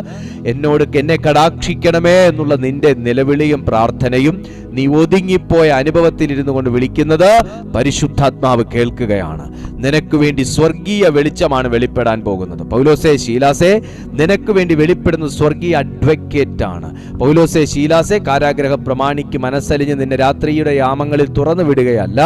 Speaker 1: എന്നെ കടാക്ഷിക്കണമേ എന്നുള്ള നിന്റെ നിലവിളിയും പ്രാർത്ഥനയും നീ ഒതുങ്ങിപ്പോയ അനുഭവത്തിലിരുന്നു കൊണ്ട് വിളിക്കുന്നത് പരിശുദ്ധാത്മാവ് കേൾക്കുകയാണ്. നിനക്ക് വേണ്ടി സ്വർഗീയ വെളിച്ചമാണ് വെളിപ്പെടാൻ പോകുന്നത്. പൗലോസേ, ശീലാസേ, നിനക്ക് വേണ്ടി വെളിപ്പെടുന്ന സ്വർഗീയ അഡ്വക്കേറ്റ് ആണ്. പൗലോസേ, ശീലാസേ, കാരാഗ്രഹ പ്രമാണിക്ക് മനസ്സലിഞ്ഞ് നിന്നെ രാത്രിയുടെ യാമങ്ങളിൽ തുറന്നു വിടുകയല്ല,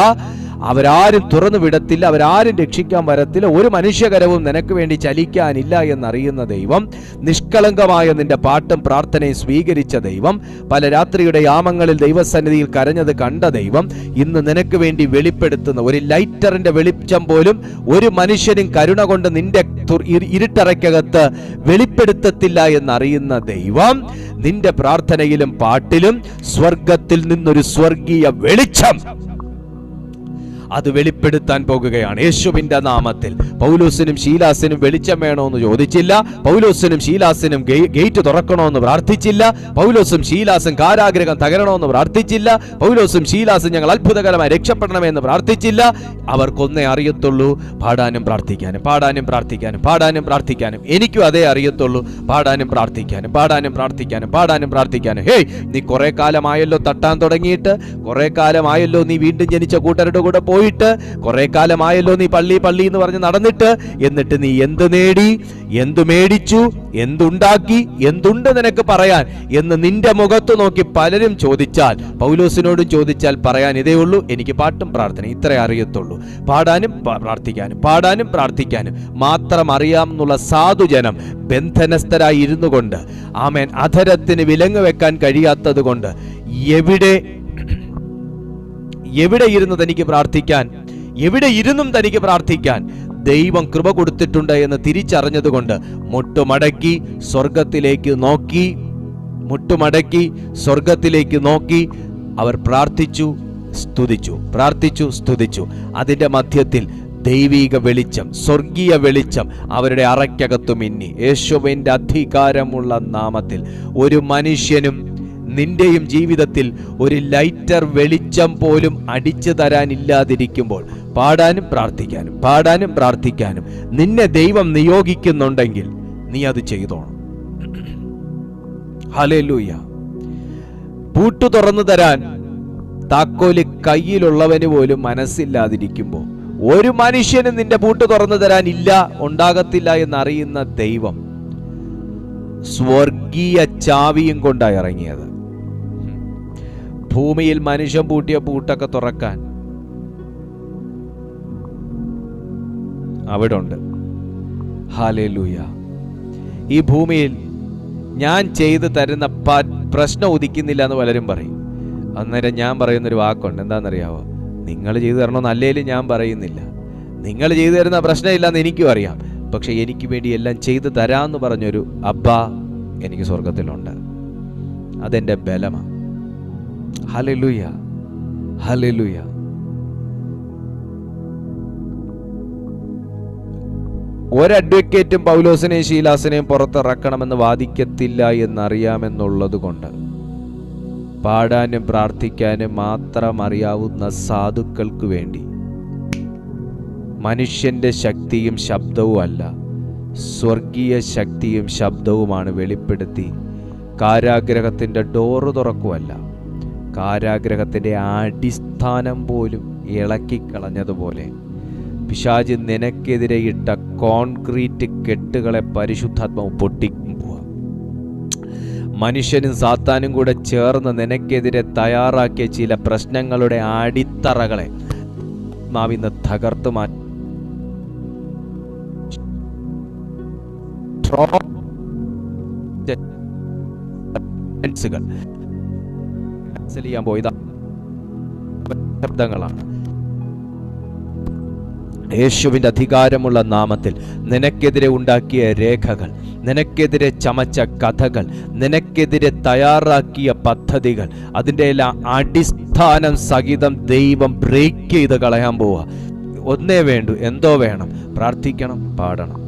Speaker 1: അവരാരും തുറന്നു വിടത്തില്ല, അവരാരും രക്ഷിക്കാൻ വരത്തില്ല, ഒരു മനുഷ്യകരവും നിനക്ക് വേണ്ടി ചലിക്കാനില്ല എന്നറിയുന്ന ദൈവം, നിഷ്കളങ്കമായ നിന്റെ പാട്ടും പ്രാർത്ഥനയും സ്വീകരിച്ച ദൈവം, പല രാത്രിയുടെ യാമങ്ങളിൽ ദൈവസന്നിധിയിൽ കരഞ്ഞത് കണ്ട ദൈവം, ഇന്ന് നിനക്ക് വേണ്ടി വെളിപ്പെടുത്തുന്ന ഒരു ലൈറ്ററിന്റെ വെളിച്ചം പോലും ഒരു മനുഷ്യനും കരുണ കൊണ്ട് നിന്റെ ഇരുട്ടറയ്ക്കകത്ത് വെളിപ്പെടുത്തത്തില്ല എന്നറിയുന്ന ദൈവം, നിന്റെ പ്രാർത്ഥനയിലും പാട്ടിലും സ്വർഗത്തിൽ നിന്നൊരു സ്വർഗീയ വെളിച്ചം അത് വെളിപ്പെടുത്താൻ പോകുകയാണ് യേശുവിന്റെ നാമത്തിൽ. പൗലോസിനും ശീലാസിനും വെളിച്ചം വേണമെന്ന് ചോദിച്ചില്ല, പൗലോസിനും ശീലാസിനും ഗേറ്റ് തുറക്കണമെന്ന് പ്രാർത്ഥിച്ചില്ല, പൗലോസും ശീലാസും കാരാഗ്രഹം തകരണമെന്ന് പ്രാർത്ഥിച്ചില്ല, പൗലോസും ശീലാസും ഞങ്ങൾ അത്ഭുതകരമായി രക്ഷപ്പെടണമെന്ന് പ്രാർത്ഥിച്ചില്ല. അവർക്കൊന്നേ അറിയത്തുള്ളൂ, പാടാനും പ്രാർത്ഥിക്കാനും, പാടാനും പ്രാർത്ഥിക്കാനും, പാടാനും പ്രാർത്ഥിക്കാനും. എനിക്കും അതേ അറിയത്തുള്ളൂ, പാടാനും പ്രാർത്ഥിക്കാനും, പാടാനും പ്രാർത്ഥിക്കാനും, പാടാനും പ്രാർത്ഥിക്കാനും. ഹേയ്, നീ കുറെ കാലമായല്ലോ തട്ടാൻ തുടങ്ങിയിട്ട്, കുറെ കാലമായല്ലോ നീ വീണ്ടും ജനിച്ച കൂട്ടരുടെ കൂടെ പോയിട്ട്, കുറെ കാലമായല്ലോ നീ പള്ളി പള്ളി എന്ന് പറഞ്ഞ് നടന്നിട്ട്, എന്നിട്ട് നീ എന്ത് നേടി, എന്തു മേടിച്ചു, എന്തുണ്ടാക്കി, എന്തുണ്ട് നിനക്ക് പറയാൻ എന്ന് നിന്റെ മുഖത്ത് നോക്കി പലരും ചോദിച്ചാൽ, പൗലോസിനോടും ചോദിച്ചാൽ പറയാൻ ഇതേ ഉള്ളൂ, എനിക്ക് പാട്ടും പ്രാർത്ഥന ഇത്രേ അറിയത്തുള്ളൂ. പാടാനും പ്രാർത്ഥിക്കാനും, പാടാനും പ്രാർത്ഥിക്കാനും മാത്രം അറിയാമെന്നുള്ള സാധുജനം ബന്ധനസ്ഥരായി ഇരുന്നു കൊണ്ട്, ആമേൻ, അധരത്തിന് വിലങ്ങ് വെക്കാൻ കഴിയാത്തത് കൊണ്ട് എവിടെ ഇരുന്ന് തനിക്ക് പ്രാർത്ഥിക്കാൻ, എവിടെ ഇരുന്നും തനിക്ക് പ്രാർത്ഥിക്കാൻ ദൈവം കൃപ കൊടുത്തിട്ടുണ്ട് എന്ന് തിരിച്ചറിഞ്ഞതുകൊണ്ട് മുട്ടുമടക്കി സ്വർഗത്തിലേക്ക് നോക്കി, മുട്ടുമടക്കി സ്വർഗത്തിലേക്ക് നോക്കി അവർ പ്രാർത്ഥിച്ചു, സ്തുതിച്ചു, പ്രാർത്ഥിച്ചു, സ്തുതിച്ചു. അതിന്റെ മധ്യത്തിൽ ദൈവിക വെളിച്ചം, സ്വർഗീയ വെളിച്ചം അവരുടെ അറയ്ക്കകത്തു മിന്നി. യേശുവിന്റെ അധികാരമുള്ള നാമത്തിൽ ഒരു മനുഷ്യനും നിന്റെയും ജീവിതത്തിൽ ഒരു ലൈറ്റർ വെളിച്ചം പോലും അടിച്ചു തരാനില്ലാതിരിക്കുമ്പോൾ പാടാനും പ്രാർത്ഥിക്കാനും, പാടാനും പ്രാർത്ഥിക്കാനും നിന്നെ ദൈവം നിയോഗിക്കുന്നുണ്ടെങ്കിൽ നീ അത് ചെയ്തോണം. ഹല്ലേലൂയ. പൂട്ടു തുറന്നു തരാൻ താക്കോല് കയ്യിലുള്ളവന് പോലും മനസ്സില്ലാതിരിക്കുമ്പോൾ, ഒരു മനുഷ്യനും നിന്റെ പൂട്ട് തുറന്നു തരാൻ ഇല്ല, ഉണ്ടാകത്തില്ല എന്നറിയുന്ന ദൈവം സ്വർഗീയ ചാവിയും കൊണ്ടാണ് ഇറങ്ങിയത്. ഭൂമിയിൽ മനുഷ്യൻ പൂട്ടിയ പൂട്ടൊക്കെ തുറക്കാൻ അവിടെ ഉണ്ട്. ഹല്ലേലൂയ. ഈ ഭൂമിയിൽ ഞാൻ ചെയ്തു തരുന്ന പ്രശ്നം ഉദിക്കുന്നില്ല എന്ന് പലരും പറയും. അന്നേരം ഞാൻ പറയുന്നൊരു വാക്കുണ്ട്, എന്താണെന്നറിയാവോ? നിങ്ങൾ ചെയ്തു തരണമെന്ന് അല്ലേലും ഞാൻ പറയുന്നില്ല. നിങ്ങൾ ചെയ്തു തരുന്ന പ്രശ്നമില്ലെന്ന് എനിക്കും അറിയാം. പക്ഷെ എനിക്ക് വേണ്ടി എല്ലാം ചെയ്തു തരാമെന്ന് പറഞ്ഞൊരു അബ്ബാ എനിക്ക് സ്വർഗത്തിലുണ്ട്. അതെൻ്റെ ബലമാണ്. Hallelujah, hallelujah. ഒരു അഡ്വക്കേറ്റും പൗലോസിനെയും ശീലാസിനെയും പുറത്തിറക്കണമെന്ന് വാദിക്കത്തില്ല എന്നറിയാമെന്നുള്ളത് കൊണ്ട് പാടാനും പ്രാർത്ഥിക്കാനും മാത്രം അറിയാവുന്ന സാധുക്കൾക്ക് വേണ്ടി മനുഷ്യന്റെ ശക്തിയും ശബ്ദവും അല്ല, സ്വർഗീയ ശക്തിയും ശബ്ദവുമാണ് വെളിപ്പെടുത്തി കാരാഗ്രഹത്തിൻ്റെ ഡോറ് തുറക്കുമല്ല, കാരാഗ്രഹത്തിൻ്റെ അടിസ്ഥാനം പോലും ഇളക്കിക്കളഞ്ഞതുപോലെ പിശാച് നിനക്കെതിരെ ഇട്ട കോൺക്രീറ്റ് കെട്ടുകളെ പരിശുദ്ധാത്മാവ് പൊട്ടിക്കുമ്പോൾ മനുഷ്യനും സാത്താനും കൂടെ ചേർന്ന് നിനക്കെതിരെ തയ്യാറാക്കിയ ചില പ്രശ്നങ്ങളുടെ അടിത്തറകളെ ആത്മാവിന്ന് തകർത്ത് മാറ്റി ചെയ്യാൻ പോയത് ശബ്ദങ്ങളാണ്. യേശുവിൻ്റെ അധികാരമുള്ള നാമത്തിൽ നിനക്കെതിരെ ഉണ്ടാക്കിയ രേഖകൾ, നിനക്കെതിരെ ചമച്ച കഥകൾ, നിനക്കെതിരെ തയ്യാറാക്കിയ പദ്ധതികൾ, അതിൻ്റെ എല്ലാം അടിസ്ഥാനം സഹിതം ദൈവം ബ്രേക്ക് ചെയ്ത് കളയാൻ പോവുക. ഒന്നേ വേണ്ടു, എന്തോ വേണം? പ്രാർത്ഥിക്കണം, പാടണം,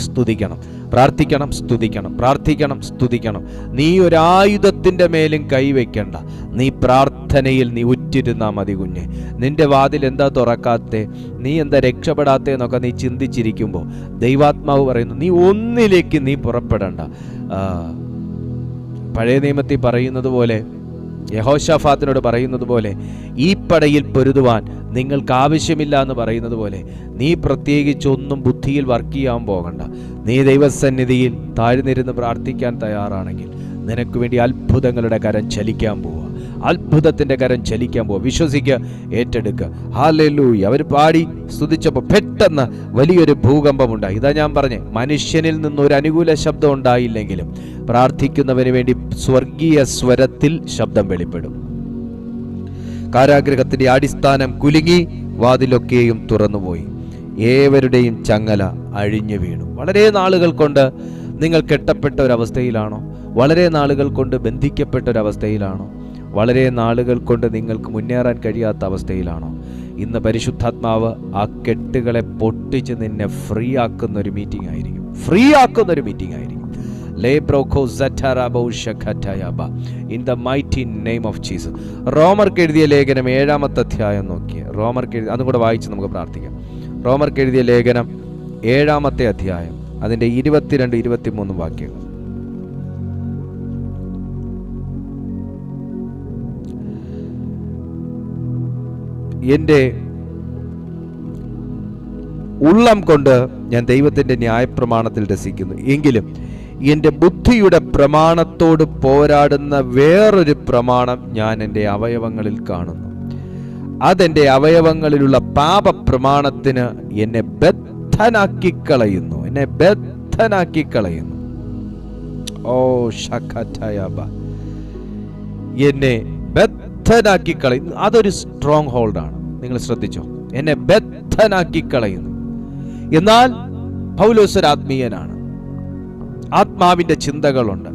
Speaker 1: സ്തുതിക്കണം, പ്രാർത്ഥിക്കണം, സ്തുതിക്കണം, പ്രാർത്ഥിക്കണം, സ്തുതിക്കണം. നീ ഒരായുധത്തിൻ്റെ മേലും കൈവയ്ക്കണ്ട. നീ പ്രാർത്ഥനയിൽ നീ ഉറ്റിരുന്നാൽ മതി കുഞ്ഞെ. നിന്റെ വാതിൽ എന്താ തുറക്കാത്തേ, നീ എന്താ രക്ഷപ്പെടാത്തേ എന്നൊക്കെ നീ ചിന്തിച്ചിരിക്കുമ്പോൾ ദൈവാത്മാവ് പറയുന്നു, നീ ഒന്നിലേക്ക് നീ പുറപ്പെടണ്ട. പഴയ നിയമത്തിൽ പറയുന്നത് പോലെ, യഹോശാഫാത്തിനോട് പറയുന്നത് പോലെ, ഈ പടയിൽ പൊരുതുവാൻ നിങ്ങൾക്ക് ആവശ്യമില്ല എന്ന് പറയുന്നത് പോലെ നീ പ്രത്യേകിച്ചൊന്നും ബുദ്ധിയിൽ വർക്ക് ചെയ്യാൻ പോകണ്ട. നീ ദൈവസന്നിധിയിൽ താഴ്ന്നിരുന്ന് പ്രാർത്ഥിക്കാൻ തയ്യാറാണെങ്കിൽ നിനക്ക് വേണ്ടി അത്ഭുതങ്ങളുടെ കരം ചലിക്കാൻ പോവുക. അത്ഭുതത്തിന്റെ കരം ചലിക്കാൻ പോവുക. വിശ്വസിക്കുക, ഏറ്റെടുക്കുക. ഹല്ലേലൂയ. അവർ പാടി സ്തുതിച്ചപ്പോൾ പെട്ടെന്ന് വലിയൊരു ഭൂകമ്പമുണ്ടായി. ഇതാ ഞാൻ പറഞ്ഞേ, മനുഷ്യനിൽ നിന്നൊരു അനുകൂല ശബ്ദം ഉണ്ടായില്ലെങ്കിലും പ്രാർത്ഥിക്കുന്നവന് വേണ്ടി സ്വർഗീയ സ്വരത്തിൽ ശബ്ദം വെളിപ്പെടും. കാരാഗൃഹത്തിന്റെ അടിസ്ഥാനം കുലുങ്ങി, വാതിലൊക്കെയും തുറന്നുപോയി, ഏവരുടെയും ചങ്ങല അഴിഞ്ഞു വീണു. വളരെ നാളുകൾ കൊണ്ട് നിങ്ങൾ കെട്ടപ്പെട്ട ഒരവസ്ഥയിലാണോ? വളരെ നാളുകൾ കൊണ്ട് ബന്ധിക്കപ്പെട്ട ഒരവസ്ഥയിലാണോ? വളരെ നാളുകൾ കൊണ്ട് നിങ്ങൾക്ക് മുന്നേറാൻ കഴിയാത്ത അവസ്ഥയിലാണോ? ഇന്ന് പരിശുദ്ധാത്മാവ് ആ കെട്ടുകളെ പൊട്ടിച്ച് നിന്നെ ഫ്രീ ആക്കുന്ന ഒരു മീറ്റിംഗ് ആയിരിക്കും. ഫ്രീ ആക്കുന്ന ഒരു മീറ്റിംഗ് ആയിരിക്കും. In the mighty name of Jesus. റോമർക്ക് എഴുതിയ ലേഖനം 7-ാമത്തെ അധ്യായം നോക്കിയേ. റോമർക്ക് എഴുതി, അതും കൂടെ വായിച്ച് നമുക്ക് പ്രാർത്ഥിക്കാം. റോമർക്ക് എഴുതിയ ലേഖനം 7-ാമത്തെ അധ്യായം, അതിൻ്റെ 22-23 വാക്യങ്ങൾ. എൻ്റെ ഉള്ളം കൊണ്ട് ഞാൻ ദൈവത്തിൻ്റെ ന്യായപ്രമാണത്തിൽ രസിക്കുന്നു, എങ്കിലും എൻ്റെ ബുദ്ധിയുടെ പ്രമാണത്തോട് പോരാടുന്ന വേറൊരു പ്രമാണം ഞാൻ എൻ്റെ അവയവങ്ങളിൽ കാണുന്നു. അതെൻ്റെ അവയവങ്ങളിലുള്ള പാപപ്രമാണത്തിന് എന്നെ ബദ്ധനാക്കിക്കളയുന്നു. ഓ ശഖതയബ, എന്നെ ബദ്ധനാക്കിക്കളയുന്നു. അതൊരു സ്ട്രോങ് ഹോൾഡാണ്. നിങ്ങൾ ശ്രദ്ധിച്ചോ? എന്നെ ബദ്ധനാക്കിക്കളയുന്നു. എന്നാൽ പൗലോസ് ഒരു ആത്മീയനാണ്, ആത്മാവിന്റെ ചിന്തകളുണ്ട്.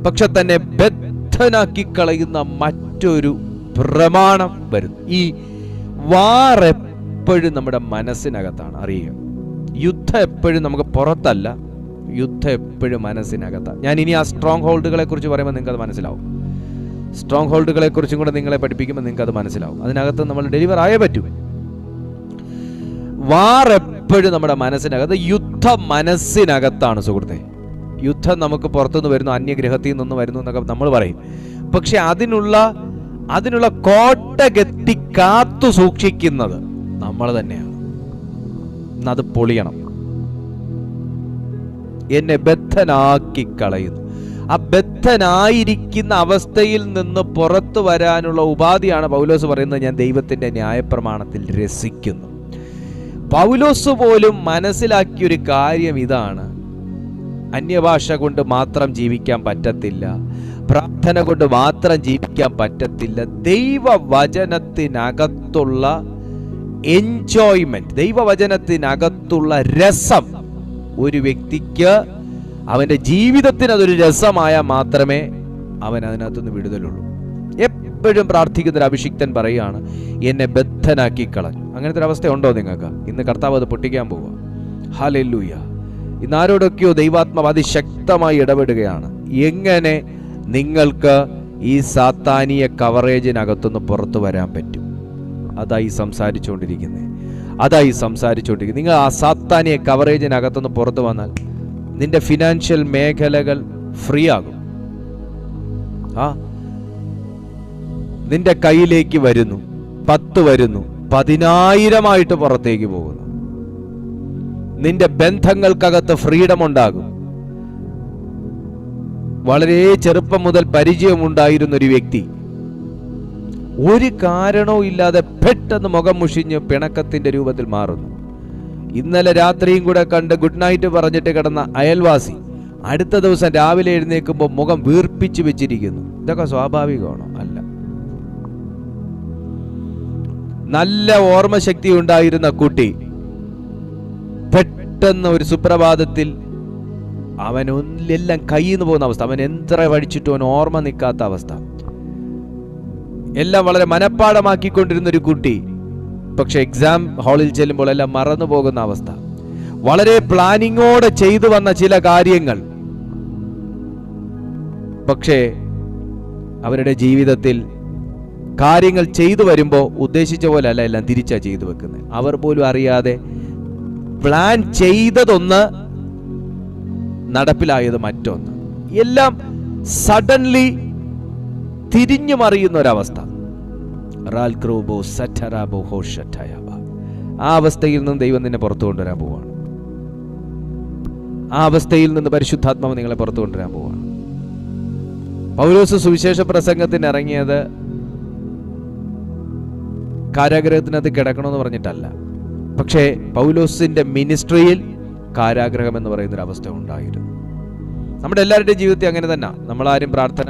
Speaker 1: പക്ഷെ തന്നെ ബദ്ധനാക്കിക്കളയുന്ന മറ്റൊരു പ്രമാണം വരുന്നു. ഈ വാർ എപ്പോഴും നമ്മുടെ മനസ്സിനകത്താണ്. അറിയുക, യുദ്ധം എപ്പോഴും നമുക്ക് പുറത്തല്ല, യുദ്ധം എപ്പോഴും മനസ്സിനകത്താണ്. ഞാൻ ഇനി ആ സ്ട്രോങ് ഹോൾഡുകളെ കുറിച്ച് പറയുമ്പോൾ നിങ്ങൾക്ക് അത് മനസ്സിലാവും. സ്ട്രോങ് ഹോൾഡുകളെ കുറിച്ചും കൂടെ നിങ്ങളെ പഠിപ്പിക്കുമ്പോൾ നിങ്ങൾക്ക് അത് മനസ്സിലാവും. അതിനകത്ത് നമ്മൾ ഡെലിവർ ആയേ പറ്റൂ. വാർ എപ്പോഴും നമ്മുടെ മനസ്സിനകത്ത്, യുദ്ധം മനസ്സിനകത്താണ് സുഹൃത്തെ. യുദ്ധം നമുക്ക് പുറത്തുനിന്ന് വരുന്നു, അന്യഗ്രഹത്തിൽ നിന്ന് വരുന്നു എന്നൊക്കെ നമ്മൾ പറയും. പക്ഷെ അതിനുള്ള കോട്ട കെട്ടി കാത്തു സൂക്ഷിക്കുന്നത് നമ്മൾ തന്നെയാണ്. അത് പൊളിയണം. എന്നെ ബദ്ധനാക്കി കളയുന്നു. ആ ബദ്ധനായിരിക്കുന്ന അവസ്ഥയിൽ നിന്ന് പുറത്തു വരാനുള്ള ഉപാധിയാണ് പൗലോസ് പറയുന്നത്, ഞാൻ ദൈവത്തിന്റെ ന്യായപ്രമാണത്തിൽ രസിക്കുന്നു. പൗലോസ് പോലും മനസ്സിലാക്കിയൊരു കാര്യം ഇതാണ്: അന്യഭാഷ കൊണ്ട് മാത്രം ജീവിക്കാൻ പറ്റത്തില്ല, പ്രാർത്ഥന കൊണ്ട് മാത്രം ജീവിക്കാൻ പറ്റത്തില്ല. ദൈവവചനത്തിനകത്തുള്ള എൻജോയ്മെന്റ്, ദൈവവചനത്തിനകത്തുള്ള രസം ഒരു വ്യക്തിക്ക് അവന്റെ ജീവിതത്തിന് അതൊരു രസമായാൽ മാത്രമേ അവൻ അതിനകത്തുനിന്ന് വിടുതലുള്ളൂ. എപ്പോഴും പ്രാർത്ഥിക്കുന്ന ഒരു അഭിഷിക്തൻ പറയുകയാണ്, എന്നെ ബദ്ധനാക്കി കളഞ്ഞു. അങ്ങനത്തെ ഒരു അവസ്ഥ ഉണ്ടോ നിങ്ങൾക്ക്? ഇന്ന് കർത്താവ് അത് പൊട്ടിക്കാൻ പോവുക. ഹല്ലേലൂയ. ഇന്ന് ആരോടൊക്കെയോ ദൈവാത്മാവ് അതിശക്തമായി ഇടപെടുകയാണ്. എങ്ങനെ നിങ്ങൾക്ക് ഈ സാത്താനീയ കവറേജിനകത്തുനിന്ന് പുറത്തു വരാൻ പറ്റും? അതായി സംസാരിച്ചുകൊണ്ടിരിക്കുന്നത്. നിങ്ങൾ ആ സാത്താനീയ കവറേജിനകത്തുനിന്ന് പുറത്തു വന്നാൽ നിന്റെ ഫിനാൻഷ്യൽ മേഖലകൾ ഫ്രീ ആകും. നിന്റെ കയ്യിലേക്ക് വരുന്നു 10 വരുന്നു, 10,000 പുറത്തേക്ക് പോകുന്നു. നിന്റെ ബന്ധങ്ങൾക്കകത്ത് ഫ്രീഡം ഉണ്ടാകും. വളരെ ചെറുപ്പം മുതൽ പരിചയമുണ്ടായിരുന്ന ഒരു വ്യക്തി ഒരു കാരണവും ഇല്ലാതെ പെട്ടെന്ന് മുഖം മുഷിഞ്ഞ് പിണക്കത്തിന്റെ രൂപത്തിൽ മാറുന്നു. ഇന്നലെ രാത്രിയും കൂടെ കണ്ട് ഗുഡ് നൈറ്റ് പറഞ്ഞിട്ട് കിടന്ന അയൽവാസി അടുത്ത ദിവസം രാവിലെ എഴുന്നേൽക്കുമ്പോൾ മുഖം വീർപ്പിച്ചു വെച്ചിരിക്കുന്നു. ഇതൊക്കെ സ്വാഭാവികമാണോ? അല്ല. നല്ല ഓർമ്മശക്തി ഉണ്ടായിരുന്ന കുട്ടി പെട്ടെന്ന് ഒരു സുപ്രഭാതത്തിൽ അവനെല്ലാം കയ്യിൽ നിന്ന് പോകുന്ന അവസ്ഥ, അവൻ എത്ര പഠിച്ചിട്ടും അവൻ ഓർമ്മ നിൽക്കാത്ത അവസ്ഥ, എല്ലാം വളരെ മനഃപ്പാടമാക്കിക്കൊണ്ടിരുന്ന ഒരു കുട്ടി പക്ഷെ എക്സാം ഹാളിൽ ചെല്ലുമ്പോൾ എല്ലാം മറന്നു പോകുന്ന അവസ്ഥ, വളരെ പ്ലാനിങ്ങോടെ ചെയ്തു വന്ന ചില കാര്യങ്ങൾ പക്ഷേ അവരുടെ ജീവിതത്തിൽ കാര്യങ്ങൾ ചെയ്തു വരുമ്പോൾ ഉദ്ദേശിച്ച പോലെ അല്ല, എല്ലാം തിരിച്ചാ ചെയ്തു വെക്കുന്നത്. അവർ പോലും അറിയാതെ പ്ലാൻ ചെയ്തതൊന്ന്, നടപ്പിലായത് മറ്റൊന്ന്, എല്ലാം സഡൻലി തിരിഞ്ഞു മറിയുന്ന ഒരവസ്ഥ. ആ അവസ്ഥയിൽ നിന്ന് ദൈവം നിന്നെ പുറത്തു കൊണ്ടുവരാൻ പോവാണ്. ആ അവസ്ഥയിൽ നിന്ന് പരിശുദ്ധാത്മാവ് നിങ്ങളെ പുറത്തു കൊണ്ടുവരാൻ പോവാണ്. പൗലോസ് സുവിശേഷ പ്രസംഗത്തിന് ഇറങ്ങിയത് കാരാഗ്രഹത്തിനകത്ത് കിടക്കണമെന്ന് പറഞ്ഞിട്ടല്ല. പക്ഷേ പൗലോസിന്റെ മിനിസ്ട്രിയിൽ കാരാഗ്രഹം എന്ന് പറയുന്നൊരവസ്ഥ ഉണ്ടായിരുന്നു. നമ്മുടെ എല്ലാവരുടെയും ജീവിതത്തിൽ അങ്ങനെ തന്നെ. നമ്മളാരും പ്രാർത്ഥന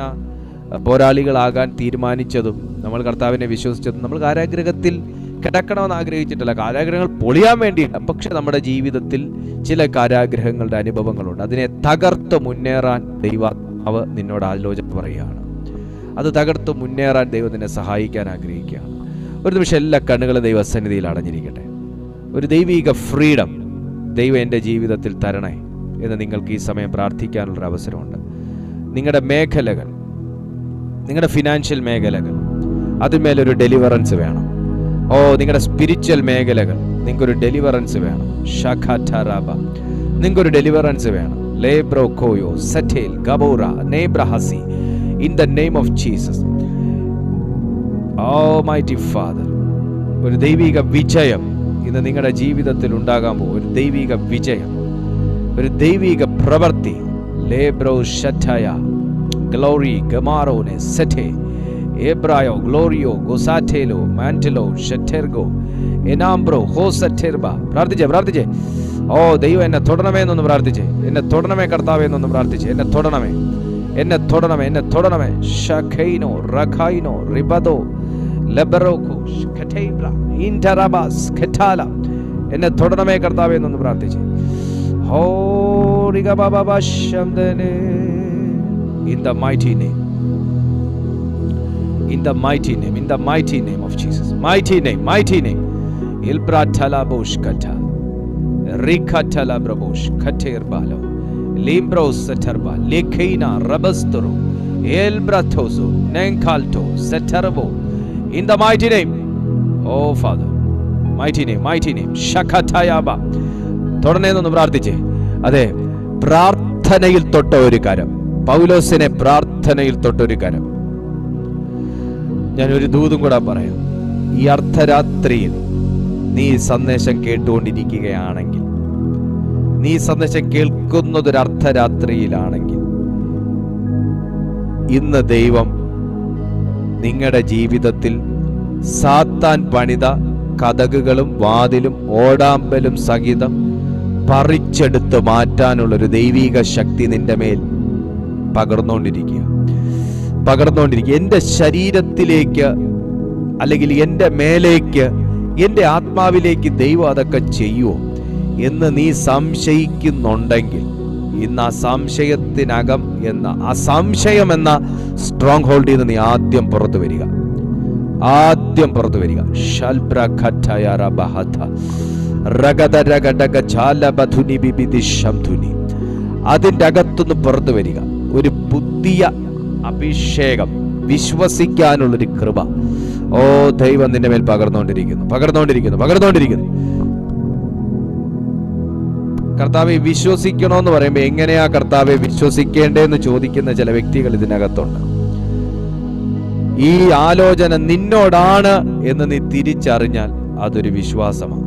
Speaker 1: പോരാളികളാകാൻ തീരുമാനിച്ചതും നമ്മൾ കർത്താവിനെ വിശ്വസിച്ചതും നമ്മൾ കാരാഗ്രഹത്തിൽ കിടക്കണമെന്ന് ആഗ്രഹിച്ചിട്ടല്ല, കാരാഗ്രഹങ്ങൾ പൊളിയാൻ വേണ്ടിയില്ല. പക്ഷെ നമ്മുടെ ജീവിതത്തിൽ ചില കാരാഗ്രഹങ്ങളുടെ അനുഭവങ്ങളുണ്ട്. അതിനെ തകർത്ത് മുന്നേറാൻ ദൈവാത്മാവ് നിന്നോട് ആലോചന പറയുകയാണ്. അത് തകർത്ത് മുന്നേറാൻ ദൈവം നിന്നെ സഹായിക്കാൻ ആഗ്രഹിക്കുകയാണ്. ഒരു നിമിഷം എല്ലാ കണ്ണുകളും ദൈവസന്നിധിയിൽ അടഞ്ഞിരിക്കട്ടെ. ഒരു ദൈവിക ഫ്രീഡം ദൈവം എൻ്റെ ജീവിതത്തിൽ തരണേ എന്ന് നിങ്ങൾക്ക് ഈ സമയം പ്രാർത്ഥിക്കാനുള്ളൊരു അവസരമുണ്ട്. നിങ്ങളുടെ മേഖലകൾ, നിങ്ങളുടെ ഫിനാൻഷ്യൽ മേഖലകൾ, അതിന്മേലൊരു ഡെലിവറൻസ് വേണം. നിങ്ങളുടെ സ്പിരിച്വൽ മേഖലകൾ, നിങ്ങൾക്കൊരു ഡെലിവറൻസ് വേണം. ഷഖാറബ, നിങ്ങൾക്കൊരു ഡെലിവറൻസ് വേണം. ലേബ്രോ കോയോ സറ്റേൽ ഗബോറ നേബ്രഹസി in the name of Jesus. Almighty father, ഒരു ദൈവിക വിജയം ഇന്ന് നിങ്ങളുടെ ജീവിതത്തിൽ ഉണ്ടാകാൻ പോകും. ഒരു ദൈവിക വിജയം, ഒരു ദൈവിക പ്രവൃത്തി. ലേബ്രോ ഷറ്റയ ഗ്ലോറി ഗമാറോനെ സെറ്റേ എബ്രായോ ഗ്ലോറിയോ ഗോസാറ്റേലോ മാന്റലോ ഷെറ്റെർഗോ എനാംബ്രോ ഹോസറ്റെർബ. പ്രാർത്ഥിച്ചേ. ദൈവം എന്നെ തൊടണമേ എന്നൊന്ന് പ്രാർത്ഥിച്ചേ. എന്നെ തൊടണമേ കർത്താവേ എന്നൊന്ന് പ്രാർത്ഥിച്ചേ. എന്നെ തൊടണമേ. ഷഖൈനോ റഖൈനോ റിബദോ ലബറോകോ ഖറ്റൈബ്ര ഇൻതറബസ് ഖറ്റാല. എന്നെ തൊടണമേ കർത്താവേ എന്നൊന്ന് പ്രാർത്ഥിച്ചേ. In the mighty name. In the mighty name of Jesus. Mighty name. Ilbratala boshkata. Rikatala brabosh katerbalo. Limbros satarba. Lekina rabastoro. Elbratoso. Nenkalto. Satarbo. In the mighty name. Oh Father. Mighty name. Shakatayaba. തുടർന്നേന്നൊന്ന് പ്രാർത്ഥിച്ചേ. അതെ, പ്രാർത്ഥനയിൽ തൊട്ട ഒരു കരം. പൗലോസിനെ പ്രാർത്ഥനയിൽ തൊട്ടൊരു കരം. ഞാനൊരു ദൂതും കൂടെ പറയാം. ഈ അർദ്ധരാത്രിയിൽ നീ സന്ദേശം കേട്ടുകൊണ്ടിരിക്കുകയാണെങ്കിൽ, നീ സന്ദേശം കേൾക്കുന്നതൊരു അർദ്ധരാത്രിയിലാണെങ്കിൽ, ഇന്ന് ദൈവം നിങ്ങളുടെ ജീവിതത്തിൽ സാത്താൻ പണിത കതകുകളും വാതിലും ഓടാമ്പലും സഹിതം പറിച്ചെടുത്ത് മാറ്റാനുള്ളൊരു ദൈവിക ശക്തി നിന്റെ മേൽ പകർന്നുകൊണ്ടിരിക്കുക. എൻ്റെ ശരീരത്തിലേക്ക് അല്ലെങ്കിൽ എൻ്റെ മേലേക്ക്, എൻ്റെ ആത്മാവിലേക്ക് ദൈവം അതൊക്കെ ചെയ്യുമോ എന്ന് നീ സംശയിക്കുന്നുണ്ടെങ്കിൽ, ഇന്ന് ആ സംശയത്തിനകം എന്ന ആ സംശയം എന്ന സ്ട്രോങ് ഹോൾഡിൽ നിന്ന് നീ ആദ്യം പുറത്തു വരിക. അതിൻ്റെ അകത്തുനിന്ന് പുറത്തു വരിക. ഒരു പുതിയ അഭിഷേകം, വിശ്വസിക്കാനുള്ളൊരു കൃപ ദൈവം നിന്റെ മേൽ പകർന്നുകൊണ്ടിരിക്കുന്നു. കർത്താവെ വിശ്വസിക്കണമെന്ന് പറയുമ്പോൾ എങ്ങനെയാ കർത്താവെ വിശ്വസിക്കേണ്ടതെന്ന് ചോദിക്കുന്ന ചില വ്യക്തികൾ ഇതിനകത്തുണ്ട്. ഈ ആലോചന നിന്നോടാണ് എന്ന് നീ തിരിച്ചറിഞ്ഞാൽ അതൊരു വിശ്വാസമാണ്.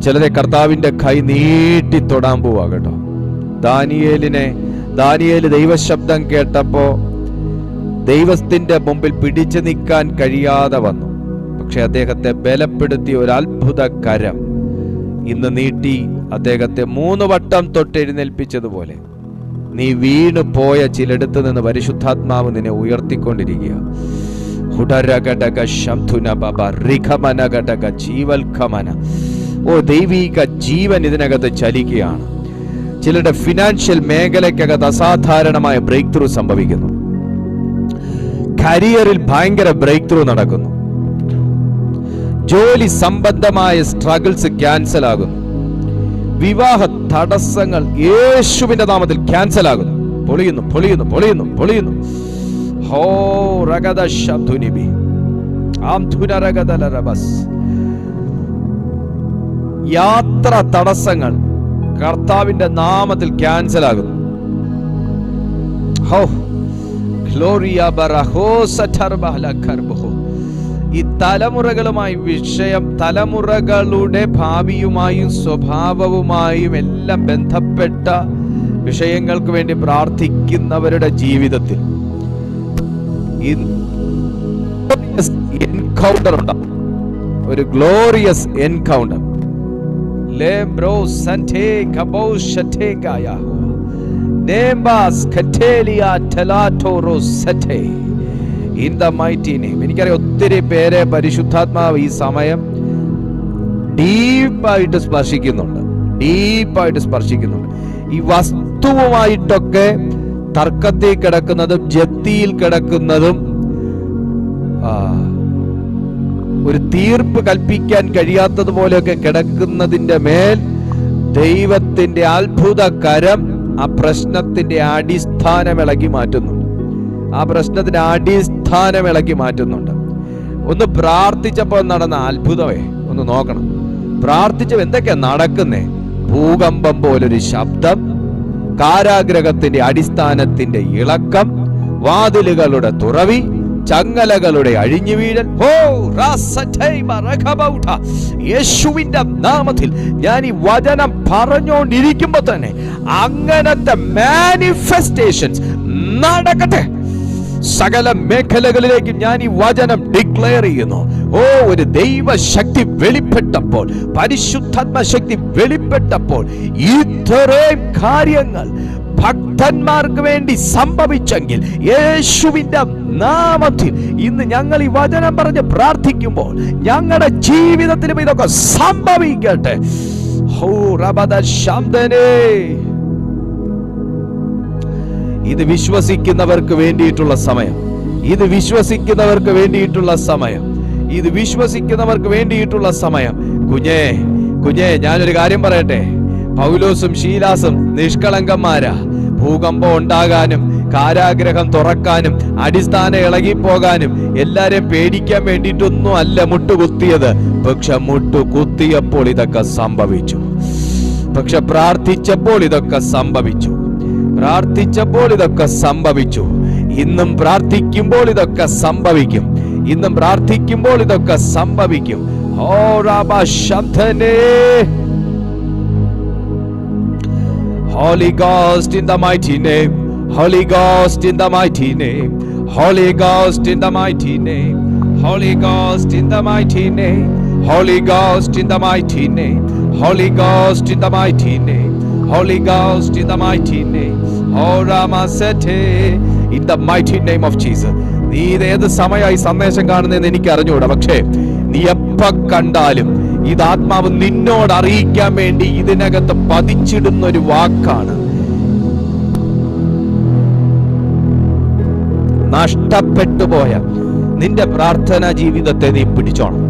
Speaker 1: ചിലരെ കർത്താവിന്റെ കൈ നീട്ടി തൊടാൻ പോവാ കേട്ടോ. ദാനിയേല് ദൈവശബ്ദം കേട്ടപ്പോ ദൈവത്തിന്റെ മുമ്പിൽ പിടിച്ചു നിൽക്കാൻ കഴിയാതെ വന്നു. പക്ഷെ അദ്ദേഹത്തെ ബലപ്പെടുത്തിയ ഒരു അത്ഭുത കരം ഇന്ന് നീട്ടി അദ്ദേഹത്തെ 3 വട്ടം തൊട്ടെഴുന്നേൽപ്പിച്ചതുപോലെ നീ വീണു പോയ ചിലയിടത്ത് നിന്ന് പരിശുദ്ധാത്മാവ് നിന്നെ ഉയർത്തിക്കൊണ്ടിരിക്കുക. ദൈവിക ജീവൻ ഇതിനകത്ത് ചലിക്കുകയാണ്. ചിലരുടെ ഫിനാൻഷ്യൽ മേഖലയ്ക്കകത്ത് അസാധാരണമായ ബ്രേക്ക് ത്രൂ സംഭവിക്കുന്നു. കരിയറിൽ ഭയങ്കര ബ്രേക്ക് ത്രൂ നടക്കുന്നു. ജോലി സംബന്ധമായ സ്ട്രഗിൾസ് ക്യാൻസൽ ആകുന്നു. വിവാഹ തടസ്സങ്ങൾ യേശുവിന്റെ നാമത്തിൽ ക്യാൻസൽ ആകുന്നു. പൊളിയുന്നു. യാത്ര തടസ്സങ്ങൾ കർത്താവിന്റെ നാമത്തിൽ ക്യാൻസൽ ആകുന്നു. ഈ തലമുറകളുമായി വിഷയം, തലമുറകളുടെ ഭാവിയുമായും സ്വഭാവവുമായും എല്ലാം ബന്ധപ്പെട്ട വിഷയങ്ങൾക്ക് വേണ്ടി പ്രാർത്ഥിക്കുന്നവരുടെ ജീവിതത്തിൽ എൻകൗണ്ടർ ഉണ്ടാവും, ഒരു ഗ്ലോറിയസ് എൻകൗണ്ടർ. എനിക്കറിയാം ഒത്തിരി പേരെ പരിശുദ്ധാത്മാവ് ഈ സമയം ഡീപ്പായിട്ട് സ്പർശിക്കുന്നുണ്ട്. ഈ വസ്തുവുമായിട്ടൊക്കെ തർക്കത്തിൽ കിടക്കുന്നതും ജപ്തിയിൽ കിടക്കുന്നതും ഒരു തീർപ്പ് കൽപ്പിക്കാൻ കഴിയാത്തതുപോലെയൊക്കെ കിടക്കുന്നതിന്റെ മേൽ ദൈവത്തിന്റെ അത്ഭുത കരം ആ പ്രശ്നത്തിന്റെ അടിസ്ഥാനം ഇളക്കി മാറ്റുന്നുണ്ട്. ഒന്ന് പ്രാർത്ഥിച്ചപ്പോൾ നടന്ന അത്ഭുതമേ ഒന്ന് നോക്കണം. പ്രാർത്ഥിച്ചപ്പോൾ എന്തൊക്കെയാ നടക്കുന്നേ? ഭൂകമ്പം പോലൊരു ശബ്ദം, കാരാഗ്രഹത്തിന്റെ അടിസ്ഥാനത്തിന്റെ ഇളക്കം, വാതിലുകളുടെ തുറവി, ചങ്ങലകളുടെ അഴിഞ്ഞു വീഴൽ. യേശുവിന്റെ നാമത്തിൽ ഞാൻ ഈ വചനം പറഞ്ഞുകൊണ്ടിരിക്കുമ്പോ തന്നെ അങ്ങനത്തെ മാനിഫെസ്റ്റേഷൻസ് നടക്കട്ടെ. സകല മേഖലകളിലേക്കും ഞാൻ ഈ വചനം ഡിക്ലെയർ ചെയ്യുന്നു. ഒരു ദൈവശക്തി വെളിപ്പെട്ടപ്പോൾ, പരിശുദ്ധാത്മ ശക്തി വെളിപ്പെട്ടപ്പോൾ ഇത്രയും കാര്യങ്ങൾ ഭക്തന്മാർക്ക് വേണ്ടി സംഭവിച്ചെങ്കിൽ യേശുവിന്റെ നാമത്തിൽ ഇന്ന് ഞങ്ങൾ ഈ വചനം പറഞ്ഞ് പ്രാർത്ഥിക്കുമ്പോൾ ഞങ്ങളുടെ ജീവിതത്തിലും ഇതൊക്കെ സംഭവിക്കട്ടെ. ഇത് വിശ്വസിക്കുന്നവർക്ക് വേണ്ടിയിട്ടുള്ള സമയം. കുഞ്ഞേ ഞാനൊരു കാര്യം പറയട്ടെ. പൗലോസും ശീലാസും നിഷ്കളങ്കന്മാരാ. ഭൂകമ്പം ഉണ്ടാകാനും കാരാഗ്രഹം തുറക്കാനും അടിസ്ഥാനം ഇളകിപ്പോകാനും എല്ലാരെയും പേടിക്കാൻ വേണ്ടിയിട്ടൊന്നും അല്ല മുട്ടുകുത്തിയത്. പക്ഷെ മുട്ടുകുത്തിയപ്പോൾ ഇതൊക്കെ സംഭവിച്ചു. പക്ഷെ പ്രാർത്ഥിച്ചപ്പോൾ ഇതൊക്കെ സംഭവിച്ചു. ഇന്നും പ്രാർത്ഥിക്കുമ്പോൾ ഇതൊക്കെ സംഭവിക്കും. Holy Ghost in the mighty name. Holy Ghost in the mighty name. Holy Ghost in the mighty name. Holy Ghost in the mighty name. Holy Ghost in the mighty name. Holy Ghost in the mighty name. Holy Ghost in the mighty name. Oh Ramasete in the mighty name of Jesus. നീ ഏത് സമയമായി സന്ദേശം കാണുന്നതെന്ന് എനിക്ക് അറിഞ്ഞൂടാ. പക്ഷേ നീ എപ്പ കണ്ടാലും ഇത് ആത്മാവ് നിന്നോട് അറിയിക്കാൻ വേണ്ടി ഇതിനകത്ത് പതിച്ചിടുന്ന ഒരു വാക്കാണ്. നഷ്ടപ്പെട്ടുപോയ നിന്റെ പ്രാർത്ഥനാ ജീവിതത്തെ നീ പിടിച്ചോണം.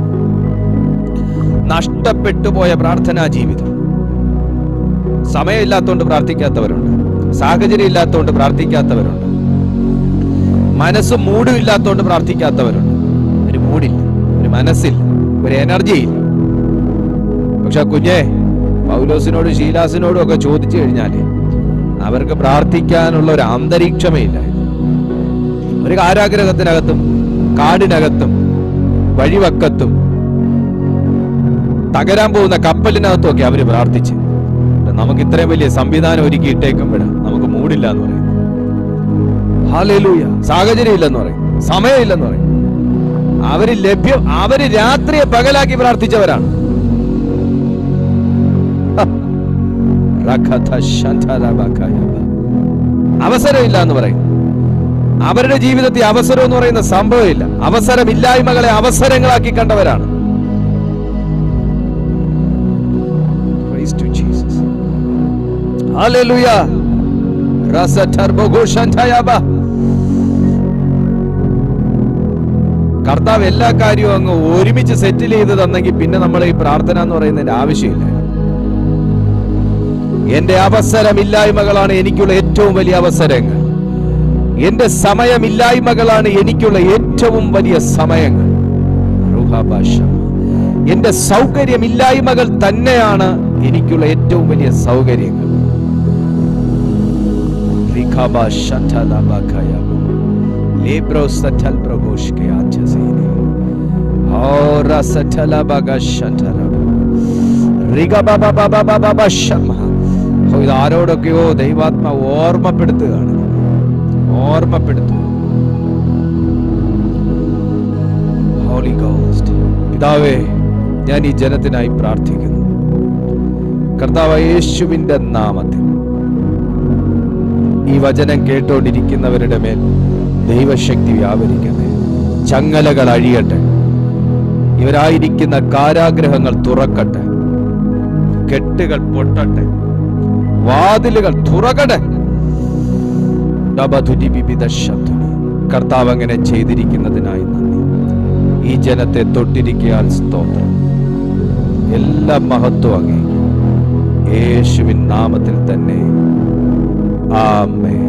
Speaker 1: നഷ്ടപ്പെട്ടുപോയ പ്രാർത്ഥനാ ജീവിതം. സമയമില്ലാത്തതുകൊണ്ട് പ്രാർത്ഥിക്കാത്തവരുണ്ട്, സാഹചര്യം ഇല്ലാത്തതുകൊണ്ട് പ്രാർത്ഥിക്കാത്തവരുണ്ട്, മനസ്സ് മൂടുമില്ലാത്തതുകൊണ്ട് പ്രാർത്ഥിക്കാത്തവരുണ്ട്. ഒരു മൂടില്ല, ഒരു മനസ്സില്ല, ഒരു എനർജിയില്ല. പക്ഷെ കുഞ്ഞെ, പൗലോസിനോടും ശീലാസിനോടും ഒക്കെ ചോദിച്ചു കഴിഞ്ഞാല് അവർക്ക് പ്രാർത്ഥിക്കാനുള്ള ഒരു അന്തരീക്ഷമേ ഇല്ല. ഒരു കാരാഗ്രഹത്തിനകത്തും കാടിനകത്തും വഴിവക്കത്തും തകരാൻ പോകുന്ന കപ്പലിനകത്തും ഒക്കെ അവര് പ്രാർത്ഥിച്ച്. നമുക്ക് ഇത്രയും വലിയ സംവിധാനം ഒരുക്കി ഇട്ടേക്കുമ്പോഴാണ് നമുക്ക് മൂടില്ല എന്ന് പറയും. ഹല്ലേലൂയ. സാഹചര്യം ഇല്ലെന്ന് പറയും, സമയമില്ലെന്ന് പറയും. അവര് രാത്രിയെ പകലാക്കി പ്രാർത്ഥിച്ചവരാണ്. അവസരമില്ല എന്ന് പറയും. അവരുടെ ജീവിതത്തിൽ അവസരം എന്ന് പറയുന്ന സംഭവമില്ല. അവസരമില്ലായ്മകളെ അവസരങ്ങളാക്കി കണ്ടവരാണ്. ഹല്ലേലൂയ. കർത്താവ് എല്ലാ കാര്യവും അങ്ങ് ഒരുമിച്ച് സെറ്റിൽ ചെയ്ത് തന്നെങ്കിൽ പിന്നെ നമ്മൾ ഈ പ്രാർത്ഥന എന്ന് പറയുന്നതിന്റെ ആവശ്യമില്ല. എന്റെ അവസരമില്ലായ്മകളാണ് എനിക്കുള്ള ഏറ്റവും വലിയ അവസരങ്ങൾ. എന്റെ സമയമില്ലായ്മകളാണ് എനിക്കുള്ള ഏറ്റവും വലിയ സമയങ്ങൾ. എന്റെ സൗകര്യമില്ലായ്മകൾ തന്നെയാണ് എനിക്കുള്ള ഏറ്റവും വലിയ സൗകര്യങ്ങൾ. ഇത് ആരോടൊക്കെയോ ദൈവാത്മാവ് ഓർമ്മപ്പെടുത്തുകയാണ്. Holy ghost. പിതാവേ, ഞാൻ ഈ ജനത്തിനായി പ്രാർത്ഥിക്കുന്നു. കർത്താവായ യേശുവിന്റെ നാമത്തിൽ ഈ വചനം കേട്ടുകൊണ്ടിരിക്കുന്നവരുടെ മേൽ ദൈവശക്തി വ്യാപരിക്കട്ടെ. ചങ്ങലകൾ അഴിയട്ടെ. ഇവരായിരിക്കുന്ന കാരാഗ്രഹങ്ങൾ തുറക്കട്ടെ. കെട്ടുകൾ പൊട്ടട്ടെ. വാതിലുകൾ തുറക്കട്ടെ. കർത്താവ് അങ്ങനെ ചെയ്തിരിക്കുന്നതിനായി നന്ദി. ഈ ജനത്തെ തൊട്ടിരിക്കാൻ സ്തോത്രം. എല്ലാ മഹത്വം അങ്ങേക്ക് യേശുവിൻ നാമത്തിൽ തന്നെ. ആമേൻ.